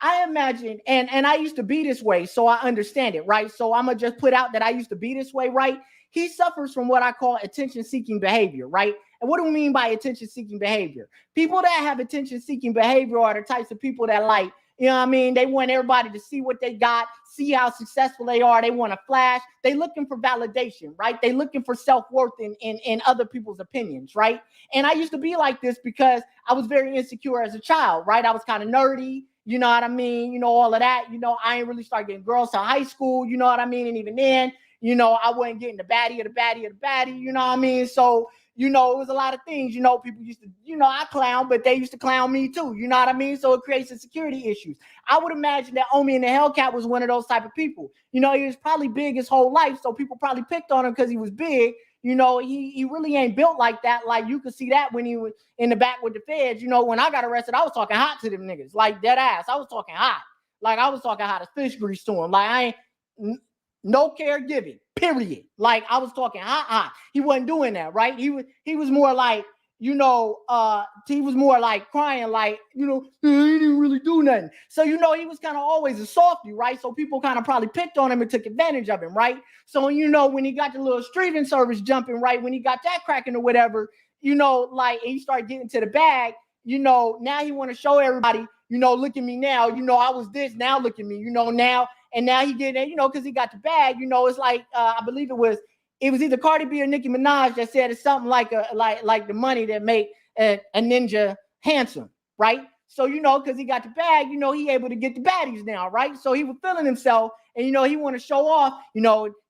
I imagine, and I used to be this way, so I understand it, right? So I'm going to just put out that I used to be this way, right? He suffers from what I call attention-seeking behavior, right? And what do we mean by attention-seeking behavior? People that have attention-seeking behavior are the types of people that like, they want everybody to see what they got, see how successful they are. They want to flash. They looking for validation, right? They looking for self-worth in other people's opinions, right? And I used to be like this because I was very insecure as a child, right? I was kind of nerdy. You know what I mean? All of that. I ain't really started getting girls till high school. You know what I mean? And even then, I wasn't getting the baddie of the baddie of the baddie. You know what I mean? So, it was a lot of things, people used to, I clown, but they used to clown me too. You know what I mean? So it creates insecurity issues. I would imagine that Omi and the Hellcat was one of those type of people. He was probably big his whole life. So people probably picked on him because he was big. He really ain't built like that. Like you could see that when he was in the back with the feds. When I got arrested, I was talking hot to them niggas, like dead ass. I was talking hot. Like I was talking hot as fish grease to him. Like I ain't no caregiving, period. Like I was talking hot. He wasn't doing that, right? He was more like, he was more like crying, like, he didn't really do nothing. So, he was kind of always a softie, right? So people kind of probably picked on him and took advantage of him, right? So, when he got the little streaming service jumping, right? When he got that cracking or whatever, and he started getting to the bag, now he want to show everybody, look at me now, I was this, now look at me, now. And now he getting it, because he got the bag, it's like, I believe it was either Cardi B or Nicki Minaj that said it's something like the money that make a ninja handsome, right? So, because he got the bag, he able to get the baddies now, right? So he was feeling himself, and, he want to show off,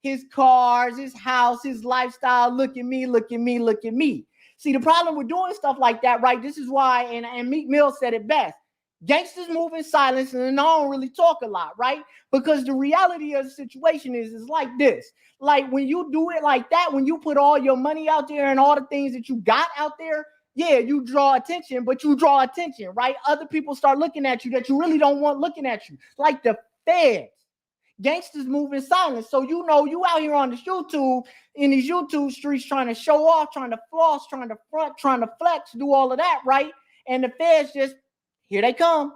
his cars, his house, his lifestyle. Look at me, look at me, look at me. See, the problem with doing stuff like that, right? This is why, and Meek Mill said it best. Gangsters move in silence and I don't really talk a lot, right? Because the reality of the situation is like this. Like when you do it like that, when you put all your money out there and all the things that you got out there, yeah, you draw attention, but you draw attention, right? Other people start looking at you that you really don't want looking at you. Like the feds. Gangsters move in silence. So, you out here on this YouTube, in these YouTube streets trying to show off, trying to floss, trying to front, trying to flex, do all of that, right? And the feds just, here they come.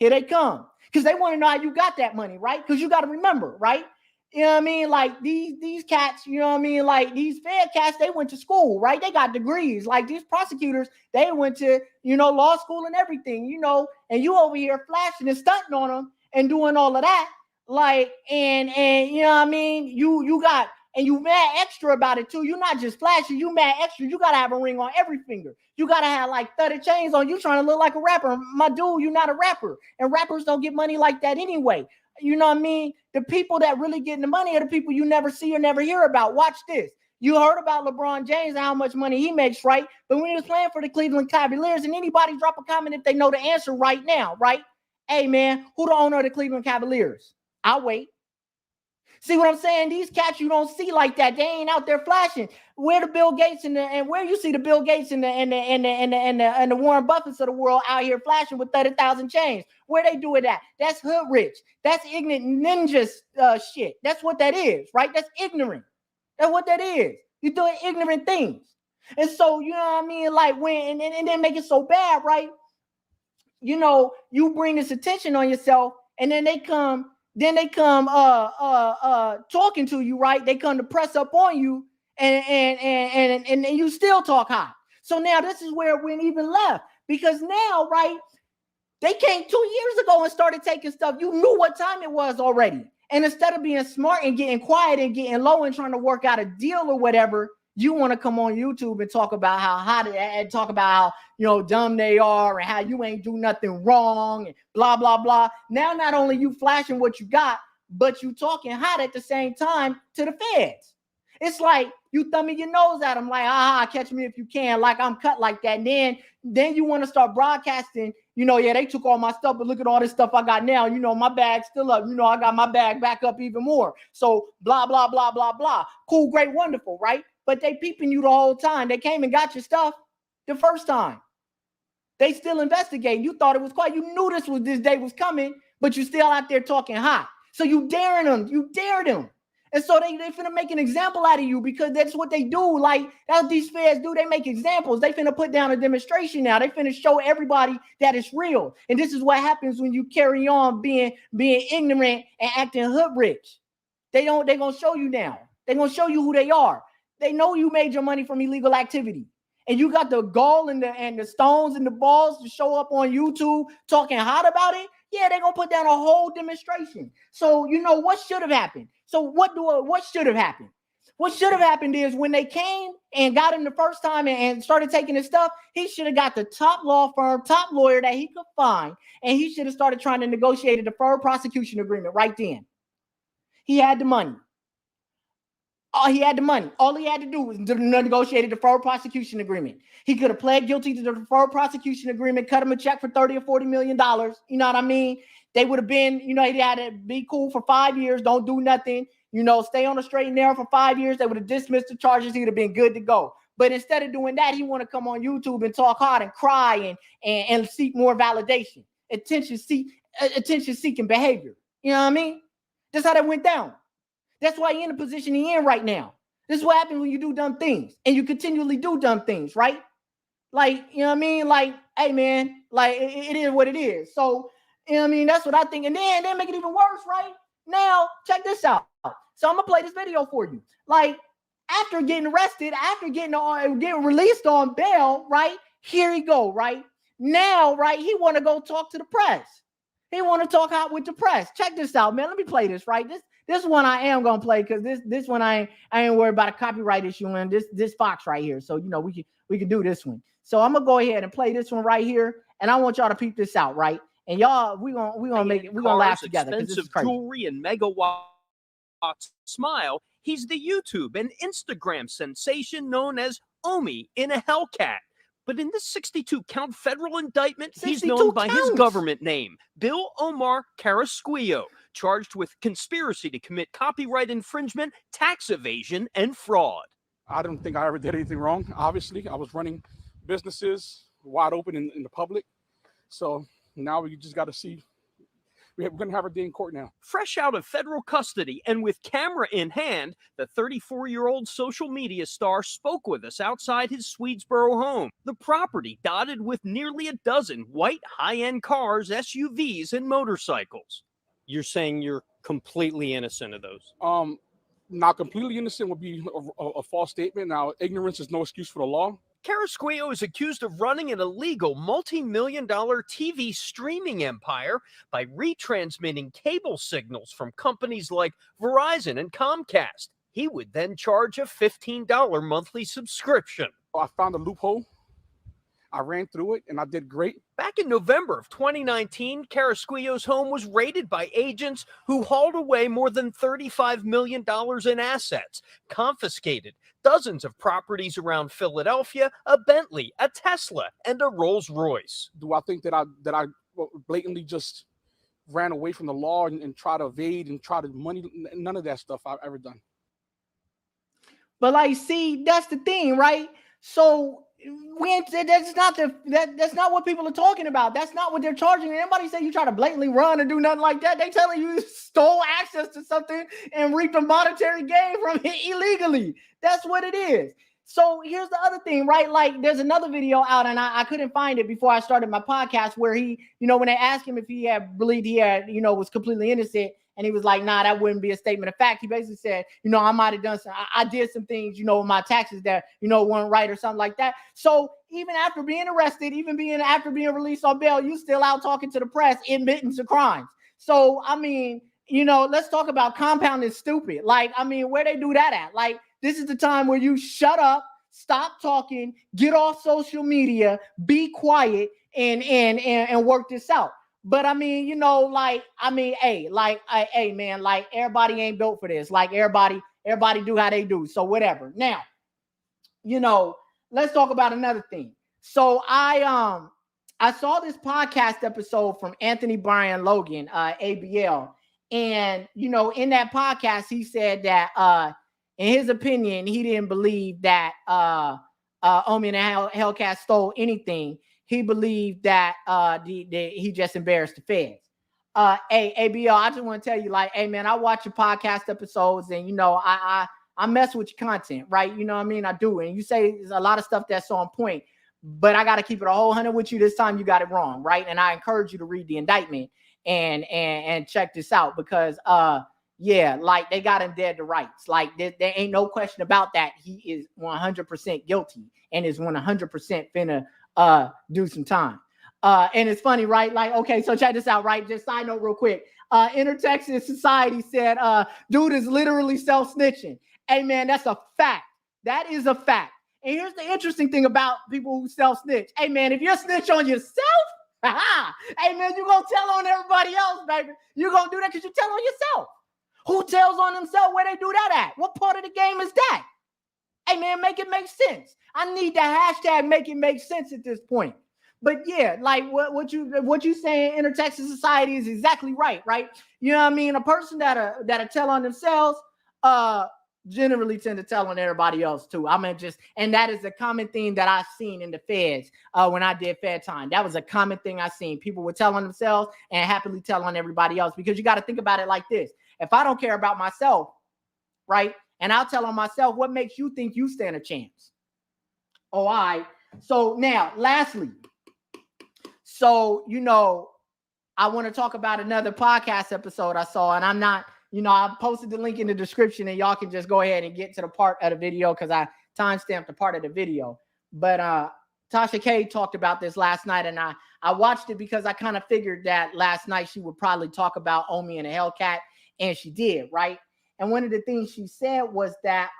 Here they come. Because they want to know how you got that money, right? Because you got to remember, right? You know what I mean? Like these cats, you know what I mean? Like these Fed cats, they went to school, right? They got degrees. Like these prosecutors, they went to, law school and everything, and you over here flashing and stunting on them and doing all of that. Like, and you know what I mean? You got, and you mad extra about it too. You're not just flashing, you mad extra. You got to have a ring on every finger. You got to have like 30 chains on. You trying to look like a rapper. My dude, you're not a rapper. And rappers don't get money like that anyway. You know what I mean? The people that really getting the money are the people you never see or never hear about. Watch this. You heard about LeBron James and how much money he makes, right? But when he was playing for the Cleveland Cavaliers, and anybody drop a comment if they know the answer right now, right? Hey, man, who the owner of the Cleveland Cavaliers? I'll wait. See what I'm saying? These cats you don't see like that. They ain't out there flashing. Where the Bill Gates and where you see the Bill Gates and the Warren Buffetts of the world out here flashing with 30,000 chains? Where they do it at? That's hood rich. That's ignorant ninja shit. That's what that is, right? That's ignorant. That's what that is. You're doing ignorant things. And so, you know what I mean? Like when and then make it so bad, right? You bring this attention on yourself, and then they come talking to you, right? They come to press up on you, and you still talk hot. So now this is where it went even left, because now, right, they came 2 years ago and started taking stuff. You knew what time it was already. And instead of being smart and getting quiet and getting low and trying to work out a deal or whatever, you want to come on YouTube and talk about how hot and talk about how, dumb they are and how you ain't do nothing wrong and blah, blah, blah. Now, not only you flashing what you got, but you talking hot at the same time to the feds. It's like you thumbing your nose at them like, catch me if you can, like I'm cut like that. And then you want to start broadcasting, yeah, they took all my stuff, but look at all this stuff I got now. My bag's still up. I got my bag back up even more. So blah, blah, blah, blah, blah. Cool, great, wonderful, right? But they peeping you the whole time. They came and got your stuff the first time. They still investigating. You thought it was quiet. You knew this day was coming, but you still out there talking hot. So you daring them. You dared them. And so they finna make an example out of you, because that's what they do. Like, that's what these feds do. They make examples. They finna put down a demonstration now. They finna show everybody that it's real. And this is what happens when you carry on being ignorant and acting hood rich. They gonna show you now. They gonna show you who they are. They know you made your money from illegal activity. And you got the gall and the stones and the balls to show up on YouTube talking hot about it. Yeah, they're going to put down a whole demonstration. So, what should have happened? So what should have happened? What should have happened is when they came and got him the first time and started taking his stuff, he should have got the top law firm, top lawyer that he could find, and he should have started trying to negotiate a deferred prosecution agreement right then. He had the money. He had the money. All he had to do was negotiate a deferred prosecution agreement. He could have pled guilty to the deferred prosecution agreement, cut him a check for $30 or $40 million. You know what I mean? They would have been, he had to be cool for 5 years, don't do nothing, stay on the straight and narrow for 5 years. They would have dismissed the charges. He would have been good to go. But instead of doing that, he want to come on YouTube and talk hard and cry and seek more validation, attention-seeking behavior. You know what I mean? That's how that went down. That's why you're in the position you're in right now. This is what happens when you do dumb things and you continually do dumb things, right? Like, you know what I mean? Like, hey man, like it is what it is. So, you know what I mean? That's what I think. And then make it even worse, right? Now, check this out. So I'm gonna play this video for you. Like, after getting arrested, after getting released on bail, right? Here he go, right? Now, right, he want to go talk to the press. He want to talk out with the press. Check this out, man. Let me play this, right? This one I am gonna play because this one I ain't worried about a copyright issue and this Fox right here. So you know we can do this one. So I'm gonna go ahead and play this one right here, and I want y'all to peep this out, right? And y'all, we gonna make it, we gonna laugh together because this is crazy. Jewelry and megawatt smile. He's the YouTube and Instagram sensation known as Omi in a Hellcat. But in this 62-count federal indictment, he's known by his government name, Bill Omar Carrasquillo, charged with conspiracy to commit copyright infringement, tax evasion, and fraud. I don't think I ever did anything wrong. Obviously, I was running businesses wide open in the public. So now we just got to see. We're going to have our day in court now. Fresh out of federal custody and with camera in hand, the 34-year-old social media star spoke with us outside his Swedesboro home. The property dotted with nearly a dozen white high-end cars, SUVs, and motorcycles. You're saying you're completely innocent of those? Not completely innocent would be a false statement. Now, ignorance is no excuse for the law. Carrasquillo is accused of running an illegal multi-million-dollar TV streaming empire by retransmitting cable signals from companies like Verizon and Comcast. He would then charge a $15 monthly subscription. I found a loophole. I ran through it, and I did great. Back in November of 2019, Carrasquillo's home was raided by agents who hauled away more than $35 million in assets, confiscated dozens of properties around Philadelphia, a Bentley, a Tesla, and a Rolls-Royce. Do I think that I blatantly just ran away from the law and try to evade and try to money? None of that stuff I've ever done. But like, see, that's the thing, right? So that's not what people are talking about. That's not what they're charging. Anybody say you try to blatantly run or do nothing like that, they telling you stole access to something and reaped a monetary gain from it illegally. That's what it is. So here's the other thing, right? Like, there's another video out, and I couldn't find it before I started my podcast, where he, you know, when they asked him if he had believed he had, you know, was completely innocent, and he was like, nah, that wouldn't be a statement of fact. He basically said, you know, I might have done some, I did some things, you know, with my taxes that, you know, weren't right or something like that. So even after being arrested, after being released on bail, you still out talking to the press, admitting to crimes. So, I mean, you know, let's talk about compounding stupid. Like, I mean, where they do that at? Like, this is the time where you shut up, stop talking, get off social media, be quiet, and work this out. But I mean, you know, like, I mean, hey, man, like, everybody ain't built for this. Like, everybody do how they do. So whatever. Now, you know, let's talk about another thing. So I saw this podcast episode from Anthony Bryan Logan, ABL. And, you know, in that podcast, he said that in his opinion, he didn't believe that Omi and Hellcat stole anything. He believed that he just embarrassed the feds. Hey, ABL, I just want to tell you, like, hey, man, I watch your podcast episodes, and, you know, I mess with your content, right? You know what I mean? I do. And you say there's a lot of stuff that's on point, but I got to keep it a whole 100 with you this time. You got it wrong, right? And I encourage you to read the indictment and check this out, because, yeah, like, they got him dead to rights. Like, there ain't no question about that. He is 100% guilty and is 100% finna do some time. And it's funny, right? Like, okay, so check this out, right? Just side note real quick. Inter-Texas Society said, dude is literally self-snitching. Hey, man, that's a fact. That is a fact. And here's the interesting thing about people who self-snitch. Hey, man, if you're snitch on yourself, hey, man, you're going to tell on everybody else, baby. You're going to do that because you tell on yourself. Who tells on themselves? Where they do that at? What part of the game is that? Hey, man, make it make sense. I need the hashtag make it make sense at this point. But yeah, like what you saying, Inter-Texas Society is exactly right? You know what I mean? A person that tell on themselves, generally tend to tell on everybody else too. I mean, and that is a common thing that I've seen in the feds when I did Fed time. That was a common thing I seen. People would tell on themselves and happily tell on everybody else, because you got to think about it like this. If I don't care about myself, right, and I'll tell on myself, what makes you think you stand a chance? Oh, So now, lastly, so, you know, I want to talk about another podcast episode I saw, and I'm not, you know, I posted the link in the description, and y'all can just go ahead and get to the part of the video because I timestamped the part of the video. But Tasha K talked about this last night, and I watched it because I kind of figured that last night she would probably talk about Omi and a Hellcat, and she did, right? And one of the things she said was that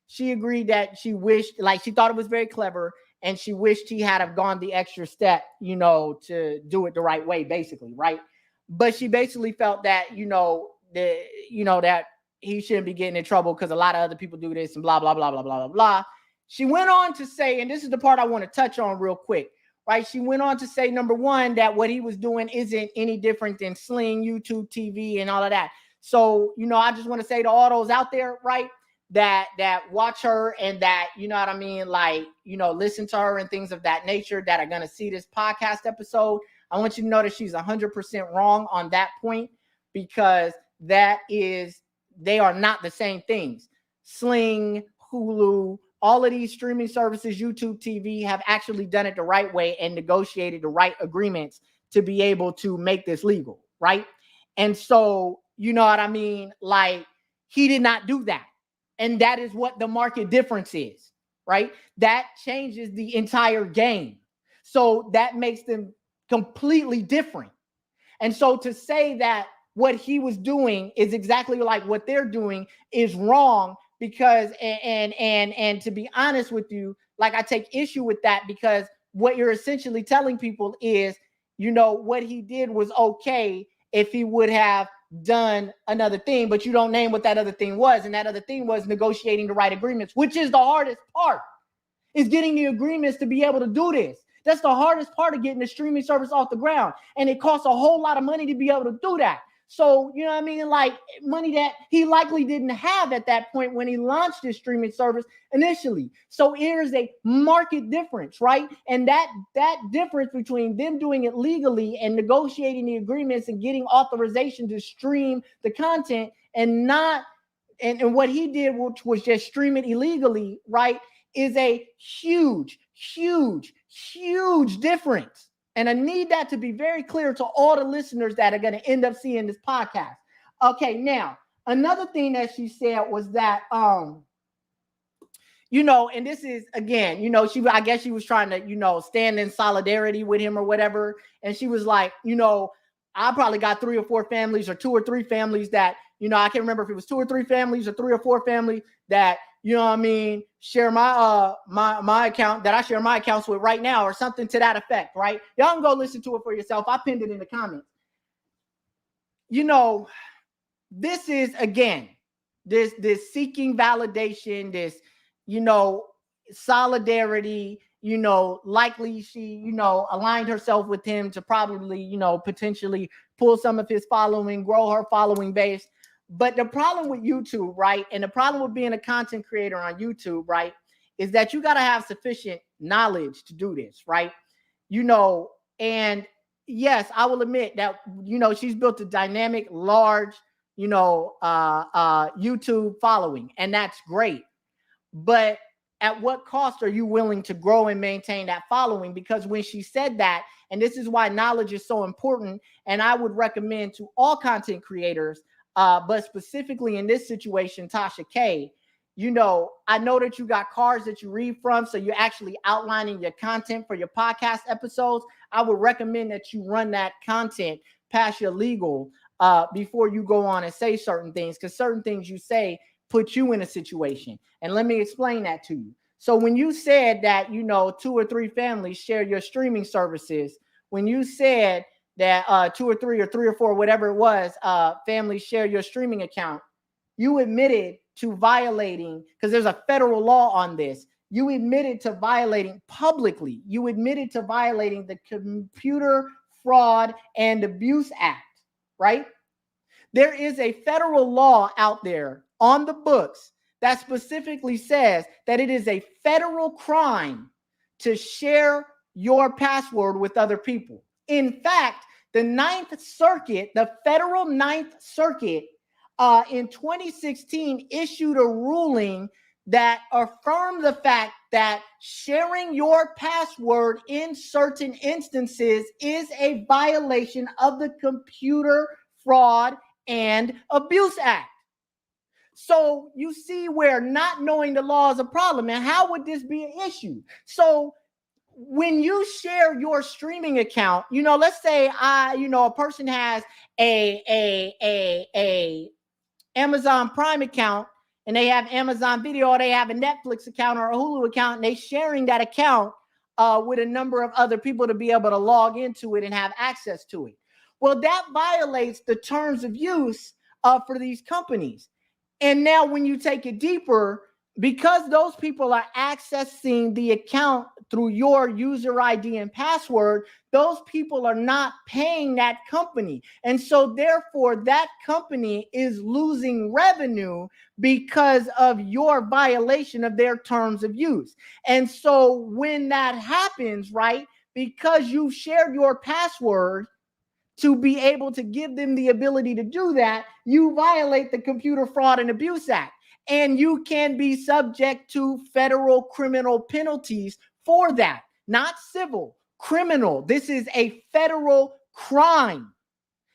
she agreed that she wished, like she thought it was very clever, and she wished he had have gone the extra step, you know, to do it the right way, basically, right? But she basically felt that, you know, that he shouldn't be getting in trouble because a lot of other people do this and blah, blah, blah, blah, blah, blah, blah. She went on to say, and this is the part I want to touch on real quick, right? She went on to say, number one, that what he was doing isn't any different than Sling, YouTube TV, and all of that. So, you know, I just want to say to all those out there, right, that watch her and that, you know what I mean, like, you know, listen to her and things of that nature that are going to see this podcast episode. I want you to know that she's 100% wrong on that point, because they are not the same things. Sling, Hulu, all of these streaming services, YouTube TV, have actually done it the right way and negotiated the right agreements to be able to make this legal, right? And so, you know what I mean? Like, he did not do that. And that is what the market difference is, right? That changes the entire game. So that makes them completely different. And so to say that what he was doing is exactly like what they're doing is wrong, because and to be honest with you, like, I take issue with that, because what you're essentially telling people is, you know, what he did was okay if he would have done another thing, but you don't name what that other thing was. And that other thing was negotiating the right agreements, which is the hardest part, is getting the agreements to be able to do this. That's the hardest part of getting the streaming service off the ground. And it costs a whole lot of money to be able to do that. So, you know what I mean? Like, money that he likely didn't have at that point when he launched his streaming service initially. So here's a market difference, right? And that difference between them doing it legally and negotiating the agreements and getting authorization to stream the content and not, and what he did, which was just stream it illegally, right, is a huge, huge, huge difference. And I need that to be very clear to all the listeners that are going to end up seeing this podcast. Okay, now, another thing that she said was that, you know, and this is, again, you know, I guess she was trying to, you know, stand in solidarity with him or whatever. And she was like, you know, I probably got 3 or 4 families or 2 or 3 families that, you know, I can't remember if it was 2 or 3 families or 3 or 4 families that, you know what I mean, share my my account that I share my accounts with right now, or something to that effect, right? Y'all can go listen to it for yourself. I pinned it in the comments. You know, this is, again, this seeking validation, this, you know, solidarity, you know, likely she, you know, aligned herself with him to probably, you know, potentially pull some of his following, grow her following base. But the problem with YouTube, right, and the problem with being a content creator on YouTube, right, is that you got to have sufficient knowledge to do this, right? You know, and yes, I will admit that, you know, she's built a dynamic, large, you know, YouTube following, and that's great. But at what cost are you willing to grow and maintain that following? Because when she said that, and this is why knowledge is so important, and I would recommend to all content creators, but specifically in this situation, Tasha K, you know, I know that you got cards that you read from, so you're actually outlining your content for your podcast episodes. I would recommend that you run that content past your legal before you go on and say certain things, because certain things you say put you in a situation. And let me explain that to you. So when you said that, you know, 2 or 3 families share your streaming services, when you said that 2 or 3 or 3 or 4, whatever it was, families share your streaming account, you admitted to violating, because there's a federal law on this, you admitted to violating publicly, you admitted to violating the Computer Fraud and Abuse Act, right? There is a federal law out there on the books that specifically says that it is a federal crime to share your password with other people. In fact, the Ninth Circuit, the federal Ninth Circuit, in 2016 issued a ruling that affirm the fact that sharing your password in certain instances is a violation of the Computer Fraud and Abuse Act. So you see where not knowing the law is a problem. And how would this be an issue? So when you share your streaming account, let's say a person has a Amazon Prime account, and they have Amazon Video, or they have a Netflix account or a Hulu account, and they're sharing that account with a number of other people to be able to log into it and have access to it. Well, that violates the terms of use for these companies. And now when you take it deeper, because those people are accessing the account through your user ID and password, those people are not paying that company. And so therefore that company is losing revenue because of your violation of their terms of use. And so when that happens, right, because you shared your password to be able to give them the ability to do that, you violate the Computer Fraud and Abuse Act. And you can be subject to federal criminal penalties for that, not civil, criminal. This is a federal crime.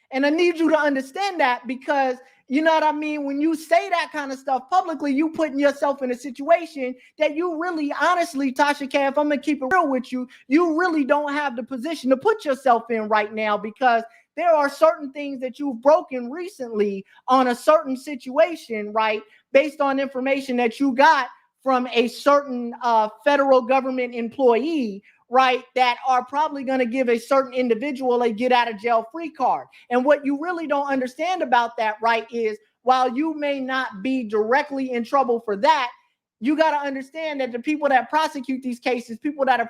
And I need you to understand that, because you know what I mean? When you say that kind of stuff publicly, you putting yourself in a situation that you really, honestly, Tasha K, if I'm going to keep it real with you, you really don't have the position to put yourself in right now, because there are certain things that you've broken recently on a certain situation, right? Based on information that you got from a certain federal government employee, right, that are probably going to give a certain individual a get out of jail free card. And what you really don't understand about that, right, is while you may not be directly in trouble for that, you got to understand that the people that prosecute these cases, people that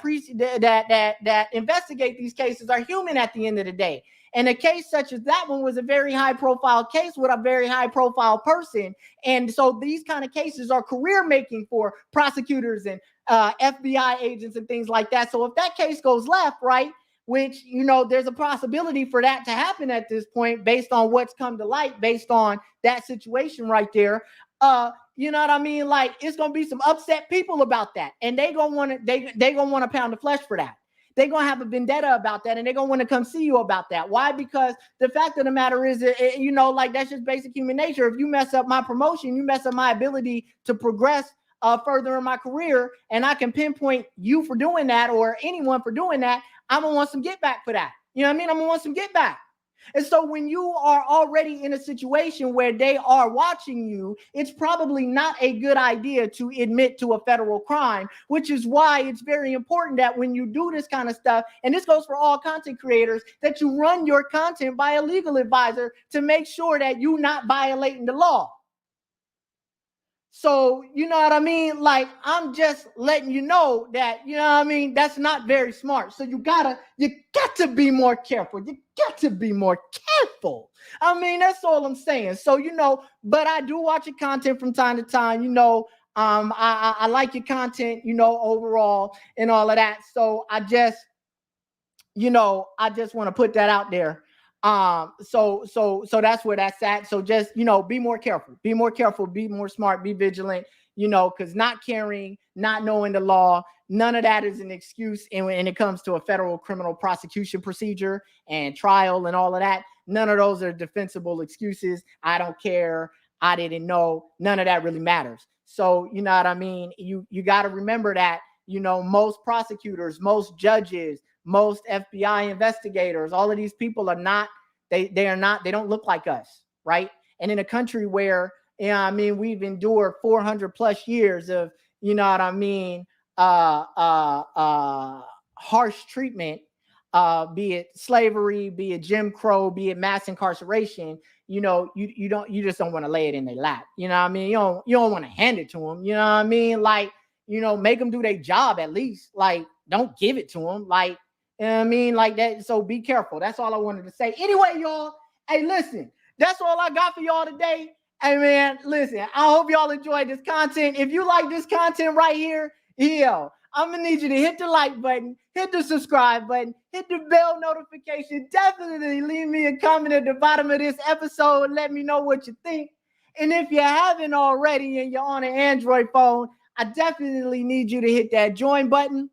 that investigate these cases, are human at the end of the day. And a case such as that one was a very high profile case with a very high profile person. And so these kind of cases are career making for prosecutors and FBI agents and things like that. So if that case goes left, right, which, there's a possibility for that to happen at this point based on what's come to light, based on that situation right there. You know what I mean? Like, it's going to be some upset people about that. And they going to want to pound the flesh for that. They're going to have a vendetta about that, and they're going to want to come see you about that. Why? Because the fact of the matter is, that's just basic human nature. If you mess up my promotion, you mess up my ability to progress further in my career, and I can pinpoint you for doing that or anyone for doing that, I'm going to want some get back for that. You know what I mean? I'm going to want some get back. And so when you are already in a situation where they are watching you, it's probably not a good idea to admit to a federal crime, which is why it's very important that when you do this kind of stuff, and this goes for all content creators, that you run your content by a legal advisor to make sure that you're not violating the law. So, you know what I mean? Like, I'm just letting you know that, you know what I mean? That's not very smart. So you got to be more careful. You got to be more careful. I mean, that's all I'm saying. So, but I do watch your content from time to time, I like your content, overall and all of that. So I just want to put that out there. So that's where that's at. So just, be more careful, be more smart, be vigilant, because not caring, not knowing the law, none of that is an excuse. And when it comes to a federal criminal prosecution procedure and trial and all of that, none of those are defensible excuses. I don't care. I didn't know. None of that really matters. So, you know what I mean? You got to remember that, most prosecutors, most judges, most FBI investigators, all of these people are not, they don't look like us, right? And in a country where, we've endured 400 plus years of, harsh treatment, be it slavery, be it Jim Crow, be it mass incarceration, you just don't want to lay it in their lap. You know what I mean? You don't want to hand it to them. You know what I mean? Like, make them do their job at least. Like, don't give it to them. Like, you know what I mean? Like that. So be careful. That's all I wanted to say. Anyway, y'all, hey, listen, that's all I got for y'all today. Hey, man, listen, I hope y'all enjoyed this content. If you like this content right here, I'm going to need you to hit the like button, hit the subscribe button, hit the bell notification. Definitely leave me a comment at the bottom of this episode. Let me know what you think. And if you haven't already and you're on an Android phone, I definitely need you to hit that join button.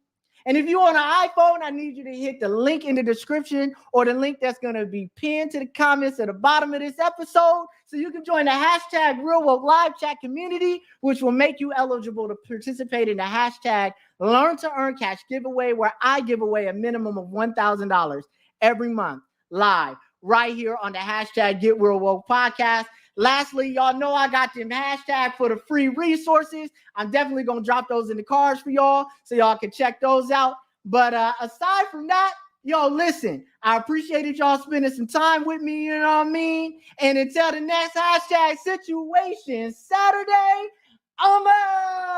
And if you're on an iPhone, I need you to hit the link in the description or the link that's going to be pinned to the comments at the bottom of this episode so you can join the hashtag Real Woke Live Chat community, which will make you eligible to participate in the hashtag Learn to Earn Cash giveaway, where I give away a minimum of $1,000 every month live right here on the hashtag Get Real Woke Podcast. Lastly, y'all know I got them hashtag for the free resources. I'm definitely going to drop those in the cards for y'all so y'all can check those out. But aside from that, yo, listen, I appreciated y'all spending some time with me, you know what I mean? And until the next hashtag situation Saturday, I'm out.